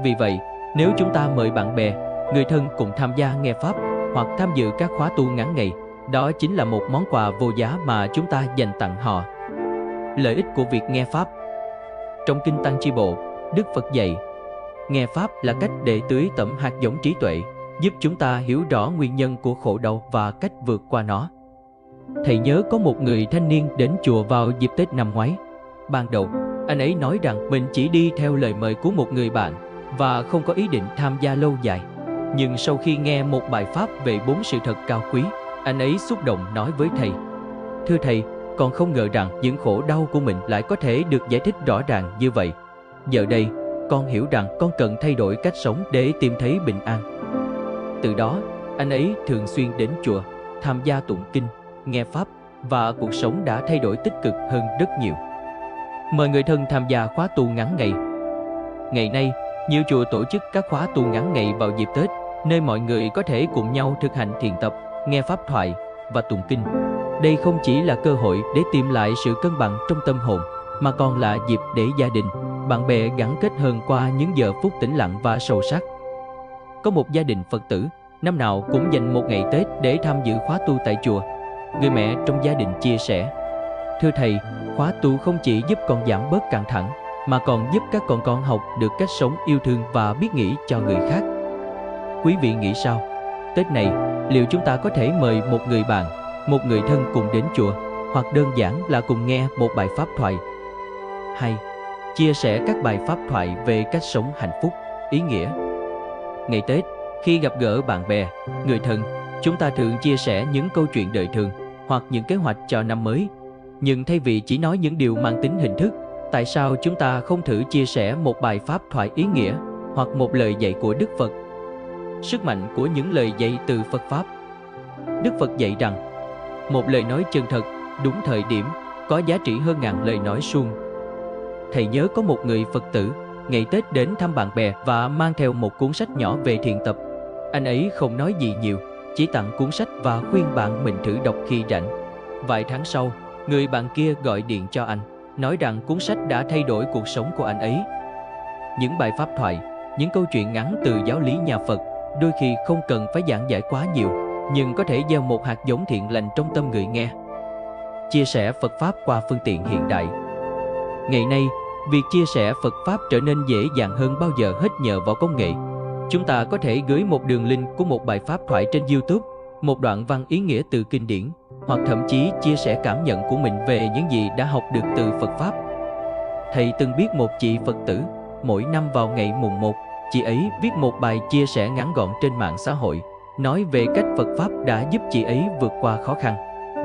Vì vậy, nếu chúng ta mời bạn bè, người thân cùng tham gia nghe Pháp hoặc tham dự các khóa tu ngắn ngày, đó chính là một món quà vô giá mà chúng ta dành tặng họ. Lợi ích của việc nghe Pháp. Trong Kinh Tăng Chi Bộ, Đức Phật dạy, nghe Pháp là cách để tưới tẩm hạt giống trí tuệ, giúp chúng ta hiểu rõ nguyên nhân của khổ đau và cách vượt qua nó. Thầy nhớ có một người thanh niên đến chùa vào dịp Tết năm ngoái. Ban đầu, anh ấy nói rằng mình chỉ đi theo lời mời của một người bạn và không có ý định tham gia lâu dài. Nhưng sau khi nghe một bài Pháp về 4 sự thật cao quý, anh ấy xúc động nói với thầy, thưa thầy, con không ngờ rằng những khổ đau của mình lại có thể được giải thích rõ ràng như vậy. Giờ đây, con hiểu rằng con cần thay đổi cách sống để tìm thấy bình an. Từ đó, anh ấy thường xuyên đến chùa, tham gia tụng kinh, nghe Pháp và cuộc sống đã thay đổi tích cực hơn rất nhiều. Mời người thân tham gia khóa tu ngắn ngày. Ngày nay, nhiều chùa tổ chức các khóa tu ngắn ngày vào dịp Tết, nơi mọi người có thể cùng nhau thực hành thiền tập, nghe Pháp thoại và tụng kinh. Đây không chỉ là cơ hội để tìm lại sự cân bằng trong tâm hồn, mà còn là dịp để gia đình, bạn bè gắn kết hơn qua những giờ phút tĩnh lặng và sâu sắc. Có một gia đình Phật tử, năm nào cũng dành một ngày Tết để tham dự khóa tu tại chùa. Người mẹ trong gia đình chia sẻ, thưa thầy, khóa tu không chỉ giúp con giảm bớt căng thẳng, mà còn giúp các con học được cách sống yêu thương và biết nghĩ cho người khác. Quý vị nghĩ sao? Tết này, liệu chúng ta có thể mời một người bạn, một người thân cùng đến chùa, hoặc đơn giản là cùng nghe một bài Pháp thoại? 2. Chia sẻ các bài Pháp thoại về cách sống hạnh phúc, ý nghĩa. Ngày Tết, khi gặp gỡ bạn bè, người thân, chúng ta thường chia sẻ những câu chuyện đời thường hoặc những kế hoạch cho năm mới. Nhưng thay vì chỉ nói những điều mang tính hình thức, tại sao chúng ta không thử chia sẻ một bài Pháp thoại ý nghĩa hoặc một lời dạy của Đức Phật? Sức mạnh của những lời dạy từ Phật Pháp. Đức Phật dạy rằng, một lời nói chân thật, đúng thời điểm, có giá trị hơn ngàn lời nói suông. Thầy nhớ có một người Phật tử, ngày Tết đến thăm bạn bè và mang theo một cuốn sách nhỏ về thiền tập. Anh ấy không nói gì nhiều, chỉ tặng cuốn sách và khuyên bạn mình thử đọc khi rảnh. Vài tháng sau, người bạn kia gọi điện cho anh, nói rằng cuốn sách đã thay đổi cuộc sống của anh ấy. Những bài Pháp thoại, những câu chuyện ngắn từ giáo lý nhà Phật, đôi khi không cần phải giảng giải quá nhiều, nhưng có thể gieo một hạt giống thiện lành trong tâm người nghe. Chia sẻ Phật Pháp qua phương tiện hiện đại. Ngày nay, việc chia sẻ Phật Pháp trở nên dễ dàng hơn bao giờ hết nhờ vào công nghệ. Chúng ta có thể gửi một đường link của một bài Pháp thoại trên YouTube, một đoạn văn ý nghĩa từ kinh điển, hoặc thậm chí chia sẻ cảm nhận của mình về những gì đã học được từ Phật Pháp. Thầy từng biết một chị Phật tử, mỗi năm vào ngày mùng 1, chị ấy viết một bài chia sẻ ngắn gọn trên mạng xã hội, nói về cách Phật Pháp đã giúp chị ấy vượt qua khó khăn.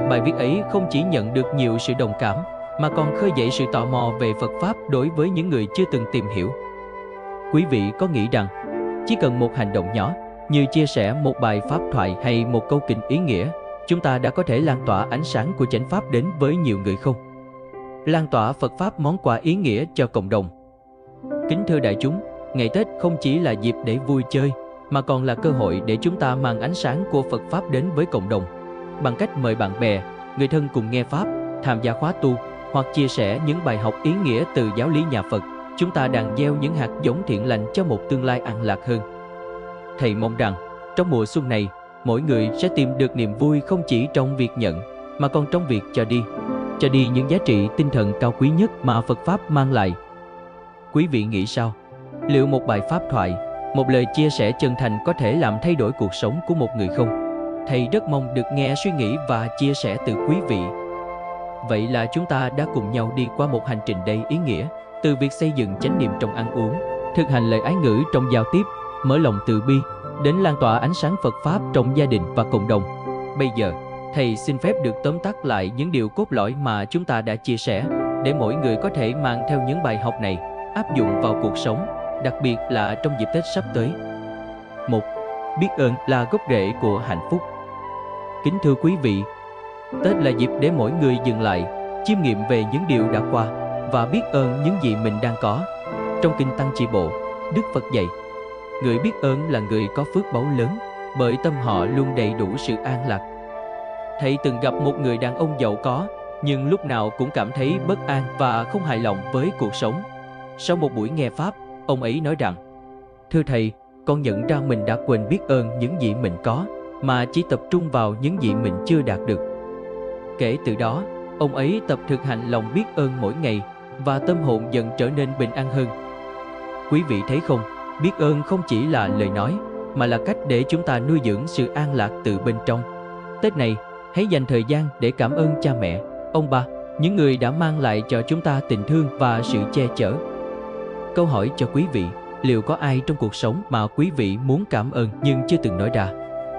Bài viết ấy không chỉ nhận được nhiều sự đồng cảm, mà còn khơi dậy sự tò mò về Phật Pháp đối với những người chưa từng tìm hiểu. Quý vị có nghĩ rằng, chỉ cần một hành động nhỏ, như chia sẻ một bài Pháp thoại hay một câu kinh ý nghĩa, chúng ta đã có thể lan tỏa ánh sáng của chánh Pháp đến với nhiều người không? Lan tỏa Phật Pháp món quà ý nghĩa cho cộng đồng. Kính thưa đại chúng, ngày Tết không chỉ là dịp để vui chơi, mà còn là cơ hội để chúng ta mang ánh sáng của Phật Pháp đến với cộng đồng. Bằng cách mời bạn bè, người thân cùng nghe Pháp, tham gia khóa tu, hoặc chia sẻ những bài học ý nghĩa từ giáo lý nhà Phật, chúng ta đang gieo những hạt giống thiện lành cho một tương lai an lạc hơn. Thầy mong rằng, trong mùa xuân này, mỗi người sẽ tìm được niềm vui không chỉ trong việc nhận, mà còn trong việc cho đi những giá trị tinh thần cao quý nhất mà Phật Pháp mang lại. Quý vị nghĩ sao? Liệu một bài Pháp thoại, một lời chia sẻ chân thành có thể làm thay đổi cuộc sống của một người không? Thầy rất mong được nghe suy nghĩ và chia sẻ từ quý vị. Vậy là chúng ta đã cùng nhau đi qua một hành trình đầy ý nghĩa, từ việc xây dựng chánh niệm trong ăn uống, thực hành lời ái ngữ trong giao tiếp, mở lòng từ bi, đến lan tỏa ánh sáng Phật Pháp trong gia đình và cộng đồng. Bây giờ, thầy xin phép được tóm tắt lại những điều cốt lõi mà chúng ta đã chia sẻ, để mỗi người có thể mang theo những bài học này, áp dụng vào cuộc sống, đặc biệt là trong dịp Tết sắp tới. 1. Biết ơn là gốc rễ của hạnh phúc. Kính thưa quý vị, Tết là dịp để mỗi người dừng lại, chiêm nghiệm về những điều đã qua và biết ơn những gì mình đang có. Trong Kinh Tăng Chi Bộ, Đức Phật dạy, người biết ơn là người có phước báu lớn, bởi tâm họ luôn đầy đủ sự an lạc. Thầy từng gặp một người đàn ông giàu có, nhưng lúc nào cũng cảm thấy bất an và không hài lòng với cuộc sống. Sau một buổi nghe Pháp, ông ấy nói rằng, thưa thầy, con nhận ra mình đã quên biết ơn những gì mình có, mà chỉ tập trung vào những gì mình chưa đạt được. Kể từ đó, ông ấy tập thực hành lòng biết ơn mỗi ngày, và tâm hồn dần trở nên bình an hơn. Quý vị thấy không, biết ơn không chỉ là lời nói, mà là cách để chúng ta nuôi dưỡng sự an lạc từ bên trong. Tết này, hãy dành thời gian để cảm ơn cha mẹ, ông bà, những người đã mang lại cho chúng ta tình thương và sự che chở. Câu hỏi cho quý vị, liệu có ai trong cuộc sống mà quý vị muốn cảm ơn nhưng chưa từng nói ra?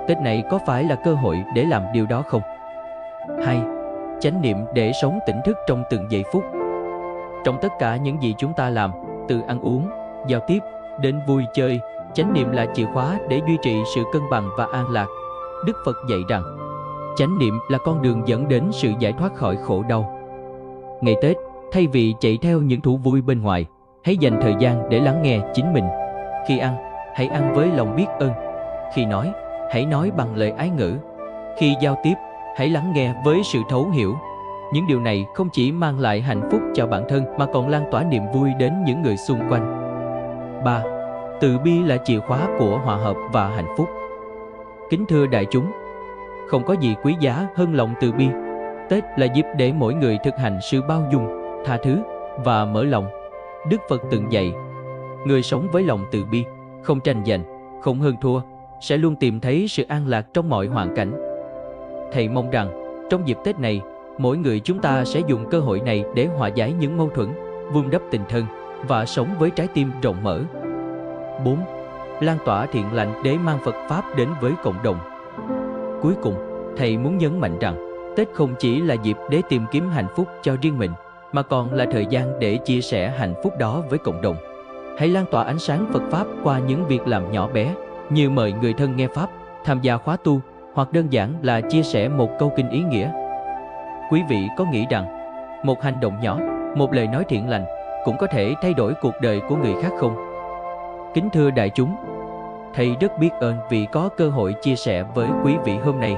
Tết này có phải là cơ hội để làm điều đó không? 2. Chánh niệm để sống tỉnh thức trong từng giây phút. Trong tất cả những gì chúng ta làm, từ ăn uống, giao tiếp, đến vui chơi, chánh niệm là chìa khóa để duy trì sự cân bằng và an lạc. Đức Phật dạy rằng, chánh niệm là con đường dẫn đến sự giải thoát khỏi khổ đau. Ngày Tết, thay vì chạy theo những thú vui bên ngoài, hãy dành thời gian để lắng nghe chính mình. Khi ăn, hãy ăn với lòng biết ơn. Khi nói, hãy nói bằng lời ái ngữ. Khi giao tiếp, hãy lắng nghe với sự thấu hiểu. Những điều này không chỉ mang lại hạnh phúc cho bản thân mà còn lan tỏa niềm vui đến những người xung quanh. 3. Từ bi là chìa khóa của hòa hợp và hạnh phúc. Kính thưa đại chúng, không có gì quý giá hơn lòng từ bi. Tết là dịp để mỗi người thực hành sự bao dung, tha thứ và mở lòng. Đức Phật từng dạy, người sống với lòng từ bi, không tranh giành, không hơn thua, sẽ luôn tìm thấy sự an lạc trong mọi hoàn cảnh. Thầy mong rằng, trong dịp Tết này, mỗi người chúng ta sẽ dùng cơ hội này để hòa giải những mâu thuẫn, vun đắp tình thân và sống với trái tim rộng mở. 4. Lan tỏa thiện lành để mang Phật Pháp đến với cộng đồng. Cuối cùng, thầy muốn nhấn mạnh rằng, Tết không chỉ là dịp để tìm kiếm hạnh phúc cho riêng mình, mà còn là thời gian để chia sẻ hạnh phúc đó với cộng đồng. Hãy lan tỏa ánh sáng Phật Pháp qua những việc làm nhỏ bé, như mời người thân nghe Pháp, tham gia khóa tu, hoặc đơn giản là chia sẻ một câu kinh ý nghĩa. Quý vị có nghĩ rằng, một hành động nhỏ, một lời nói thiện lành cũng có thể thay đổi cuộc đời của người khác không? Kính thưa đại chúng, thầy rất biết ơn vì có cơ hội chia sẻ với quý vị hôm nay.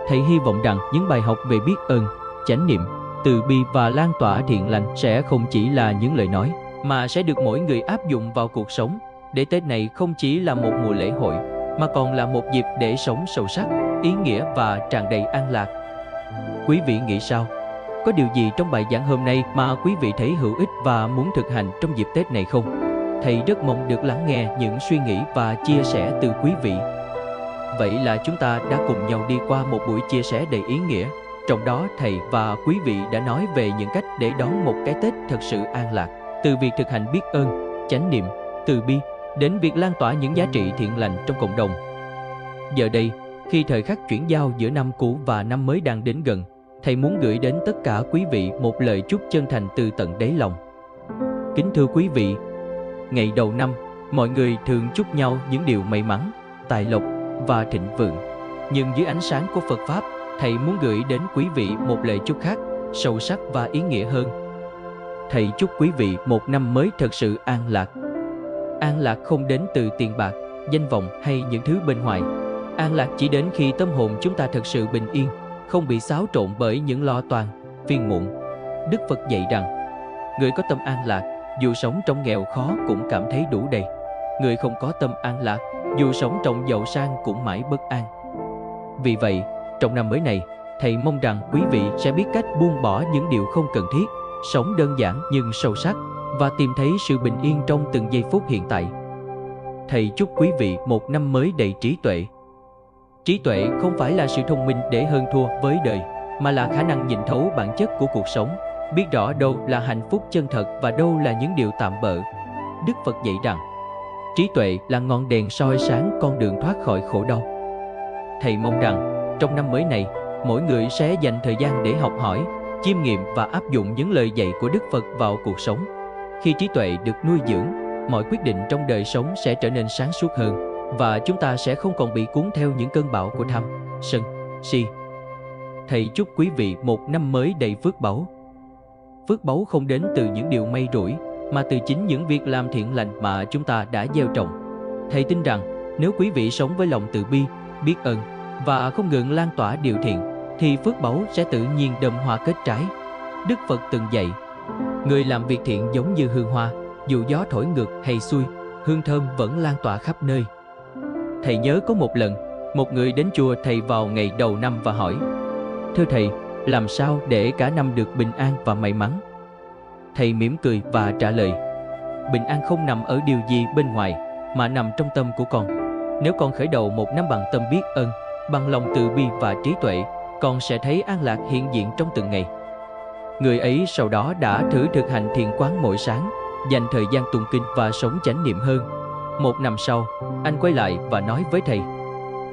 Thầy hy vọng rằng những bài học về biết ơn, chánh niệm, từ bi và lan tỏa thiện lành sẽ không chỉ là những lời nói, mà sẽ được mỗi người áp dụng vào cuộc sống, để Tết này không chỉ là một mùa lễ hội, mà còn là một dịp để sống sâu sắc, ý nghĩa và tràn đầy an lạc. Quý vị nghĩ sao? Có điều gì trong bài giảng hôm nay mà quý vị thấy hữu ích và muốn thực hành trong dịp Tết này không? Thầy rất mong được lắng nghe những suy nghĩ và chia sẻ từ quý vị. Vậy là chúng ta đã cùng nhau đi qua một buổi chia sẻ đầy ý nghĩa. Trong đó thầy và quý vị đã nói về những cách để đón một cái Tết thật sự an lạc. Từ việc thực hành biết ơn, chánh niệm, từ bi, đến việc lan tỏa những giá trị thiện lành trong cộng đồng. Giờ đây, khi thời khắc chuyển giao giữa năm cũ và năm mới đang đến gần, thầy muốn gửi đến tất cả quý vị một lời chúc chân thành từ tận đáy lòng. Kính thưa quý vị, ngày đầu năm, mọi người thường chúc nhau những điều may mắn, tài lộc và thịnh vượng. Nhưng dưới ánh sáng của Phật Pháp, thầy muốn gửi đến quý vị một lời chúc khác, sâu sắc và ý nghĩa hơn. Thầy chúc quý vị một năm mới thật sự an lạc. An lạc không đến từ tiền bạc, danh vọng hay những thứ bên ngoài. An lạc chỉ đến khi tâm hồn chúng ta thật sự bình yên, không bị xáo trộn bởi những lo toan, phiền muộn. Đức Phật dạy rằng, người có tâm an lạc, dù sống trong nghèo khó cũng cảm thấy đủ đầy. Người không có tâm an lạc, dù sống trong giàu sang cũng mãi bất an. Vì vậy, trong năm mới này, thầy mong rằng quý vị sẽ biết cách buông bỏ những điều không cần thiết, sống đơn giản nhưng sâu sắc, và tìm thấy sự bình yên trong từng giây phút hiện tại. Thầy chúc quý vị một năm mới đầy trí tuệ. Trí tuệ không phải là sự thông minh để hơn thua với đời, mà là khả năng nhìn thấu bản chất của cuộc sống, biết rõ đâu là hạnh phúc chân thật và đâu là những điều tạm bợ. Đức Phật dạy rằng, trí tuệ là ngọn đèn soi sáng con đường thoát khỏi khổ đau. Thầy mong rằng trong năm mới này, mỗi người sẽ dành thời gian để học hỏi, chiêm nghiệm và áp dụng những lời dạy của Đức Phật vào cuộc sống. Khi trí tuệ được nuôi dưỡng, mọi quyết định trong đời sống sẽ trở nên sáng suốt hơn và chúng ta sẽ không còn bị cuốn theo những cơn bão của tham, sân, si. Thầy chúc quý vị một năm mới đầy phước báu. Phước báu không đến từ những điều may rủi, mà từ chính những việc làm thiện lành mà chúng ta đã gieo trồng. Thầy tin rằng nếu quý vị sống với lòng từ bi, biết ơn và không ngừng lan tỏa điều thiện, thì phước báu sẽ tự nhiên đơm hoa kết trái. Đức Phật từng dạy, người làm việc thiện giống như hương hoa, dù gió thổi ngược hay xuôi, hương thơm vẫn lan tỏa khắp nơi. Thầy nhớ có một lần, một người đến chùa thầy vào ngày đầu năm và hỏi, thưa thầy, làm sao để cả năm được bình an và may mắn? Thầy mỉm cười và trả lời, bình an không nằm ở điều gì bên ngoài, mà nằm trong tâm của con. Nếu con khởi đầu một năm bằng tâm biết ơn, bằng lòng từ bi và trí tuệ, con sẽ thấy an lạc hiện diện trong từng ngày. Người ấy sau đó đã thử thực hành thiền quán mỗi sáng, dành thời gian tụng kinh và sống chánh niệm hơn. Một năm sau, anh quay lại và nói với thầy,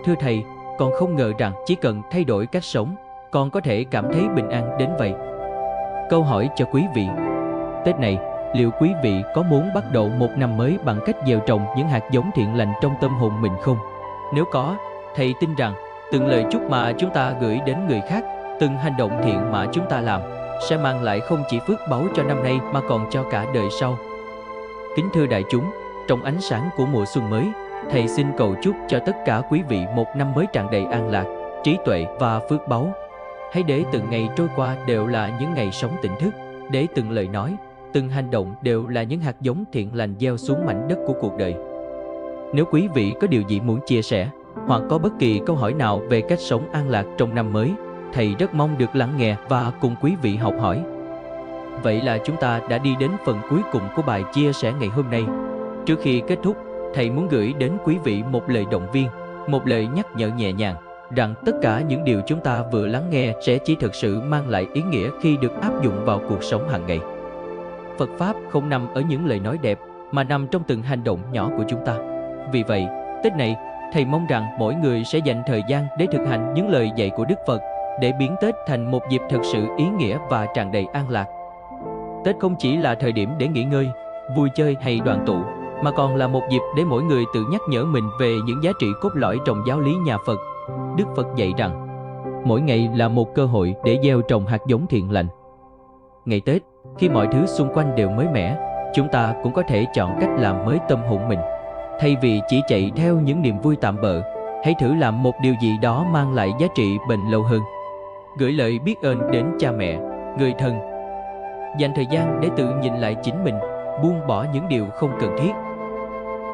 thưa thầy, con không ngờ rằng chỉ cần thay đổi cách sống, con có thể cảm thấy bình an đến vậy. Câu hỏi cho quý vị, Tết này, liệu quý vị có muốn bắt đầu một năm mới bằng cách gieo trồng những hạt giống thiện lành trong tâm hồn mình không? Nếu có, thầy tin rằng từng lời chúc mà chúng ta gửi đến người khác, từng hành động thiện mà chúng ta làm sẽ mang lại không chỉ phước báu cho năm nay mà còn cho cả đời sau. Kính thưa đại chúng, trong ánh sáng của mùa xuân mới, thầy xin cầu chúc cho tất cả quý vị một năm mới tràn đầy an lạc, trí tuệ và phước báu. Hãy để từng ngày trôi qua đều là những ngày sống tỉnh thức, để từng lời nói, từng hành động đều là những hạt giống thiện lành gieo xuống mảnh đất của cuộc đời. Nếu quý vị có điều gì muốn chia sẻ, hoặc có bất kỳ câu hỏi nào về cách sống an lạc trong năm mới, thầy rất mong được lắng nghe và cùng quý vị học hỏi. Vậy là chúng ta đã đi đến phần cuối cùng của bài chia sẻ ngày hôm nay. Trước khi kết thúc, thầy muốn gửi đến quý vị một lời động viên, một lời nhắc nhở nhẹ nhàng, rằng tất cả những điều chúng ta vừa lắng nghe sẽ chỉ thực sự mang lại ý nghĩa khi được áp dụng vào cuộc sống hàng ngày. Phật Pháp không nằm ở những lời nói đẹp, mà nằm trong từng hành động nhỏ của chúng ta. Vì vậy, Tết này, thầy mong rằng mỗi người sẽ dành thời gian để thực hành những lời dạy của Đức Phật, để biến Tết thành một dịp thực sự ý nghĩa và tràn đầy an lạc. Tết không chỉ là thời điểm để nghỉ ngơi, vui chơi hay đoàn tụ, mà còn là một dịp để mỗi người tự nhắc nhở mình về những giá trị cốt lõi trong giáo lý nhà Phật. Đức Phật dạy rằng, mỗi ngày là một cơ hội để gieo trồng hạt giống thiện lành. Ngày Tết, khi mọi thứ xung quanh đều mới mẻ, chúng ta cũng có thể chọn cách làm mới tâm hồn mình. Thay vì chỉ chạy theo những niềm vui tạm bợ, hãy thử làm một điều gì đó mang lại giá trị bền lâu hơn. Gửi lời biết ơn đến cha mẹ, người thân. Dành thời gian để tự nhìn lại chính mình, buông bỏ những điều không cần thiết.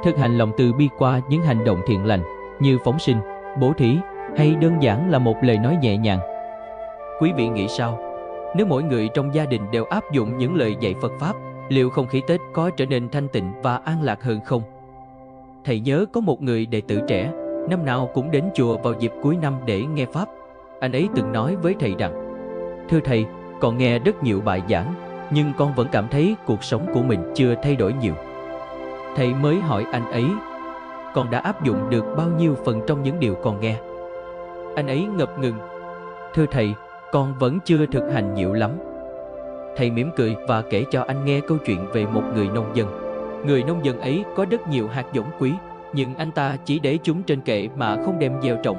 Thực hành lòng từ bi qua những hành động thiện lành như phóng sinh, bố thí hay đơn giản là một lời nói nhẹ nhàng. Quý vị nghĩ sao? Nếu mỗi người trong gia đình đều áp dụng những lời dạy Phật Pháp, liệu không khí Tết có trở nên thanh tịnh và an lạc hơn không? Thầy nhớ có một người đệ tử trẻ, năm nào cũng đến chùa vào dịp cuối năm để nghe Pháp. Anh ấy từng nói với thầy rằng, thưa thầy, con nghe rất nhiều bài giảng, nhưng con vẫn cảm thấy cuộc sống của mình chưa thay đổi nhiều. Thầy mới hỏi anh ấy, con đã áp dụng được bao nhiêu phần trong những điều con nghe? Anh ấy ngập ngừng, thưa thầy, con vẫn chưa thực hành nhiều lắm. Thầy mỉm cười và kể cho anh nghe câu chuyện về một người nông dân. Người nông dân ấy có rất nhiều hạt giống quý, nhưng anh ta chỉ để chúng trên kệ mà không đem gieo trồng.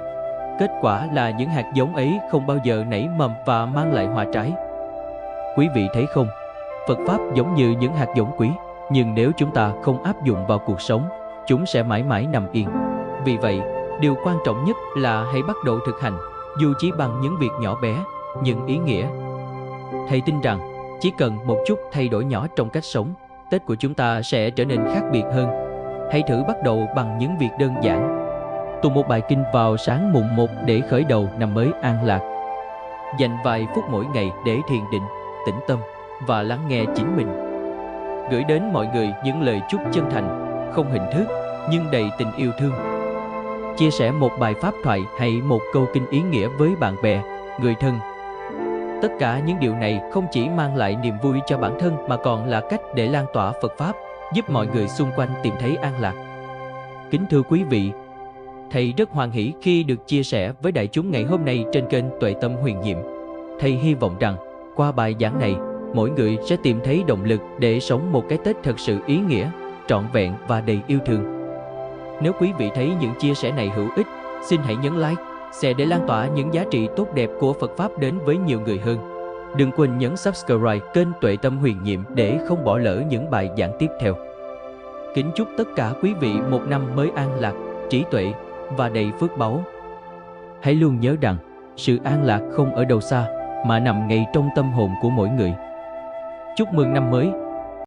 Kết quả là những hạt giống ấy không bao giờ nảy mầm và mang lại hoa trái. Quý vị thấy không? Phật Pháp giống như những hạt giống quý, nhưng nếu chúng ta không áp dụng vào cuộc sống, chúng sẽ mãi mãi nằm yên. Vì vậy, điều quan trọng nhất là hãy bắt đầu thực hành, dù chỉ bằng những việc nhỏ bé, nhưng ý nghĩa. Thầy tin rằng, chỉ cần một chút thay đổi nhỏ trong cách sống, Tết của chúng ta sẽ trở nên khác biệt hơn. Hãy thử bắt đầu bằng những việc đơn giản. Tụng một bài kinh vào sáng mùng 1 để khởi đầu năm mới an lạc. Dành vài phút mỗi ngày để thiền định, tĩnh tâm và lắng nghe chính mình. Gửi đến mọi người những lời chúc chân thành, không hình thức, nhưng đầy tình yêu thương. Chia sẻ một bài pháp thoại hay một câu kinh ý nghĩa với bạn bè, người thân. Tất cả những điều này không chỉ mang lại niềm vui cho bản thân mà còn là cách để lan tỏa Phật Pháp, giúp mọi người xung quanh tìm thấy an lạc. Kính thưa quý vị, thầy rất hoan hỷ khi được chia sẻ với đại chúng ngày hôm nay trên kênh Tuệ Tâm Huyền Nhiệm. Thầy hy vọng rằng qua bài giảng này, mỗi người sẽ tìm thấy động lực để sống một cái Tết thật sự ý nghĩa, trọn vẹn và đầy yêu thương. Nếu quý vị thấy những chia sẻ này hữu ích, xin hãy nhấn like, share để lan tỏa những giá trị tốt đẹp của Phật Pháp đến với nhiều người hơn. Đừng quên nhấn subscribe kênh Tuệ Tâm Huyền Nhiệm để không bỏ lỡ những bài giảng tiếp theo. Kính chúc tất cả quý vị một năm mới an lạc, trí tuệ và đầy phước báu. Hãy luôn nhớ rằng, sự an lạc không ở đâu xa, mà nằm ngay trong tâm hồn của mỗi người. Chúc mừng năm mới!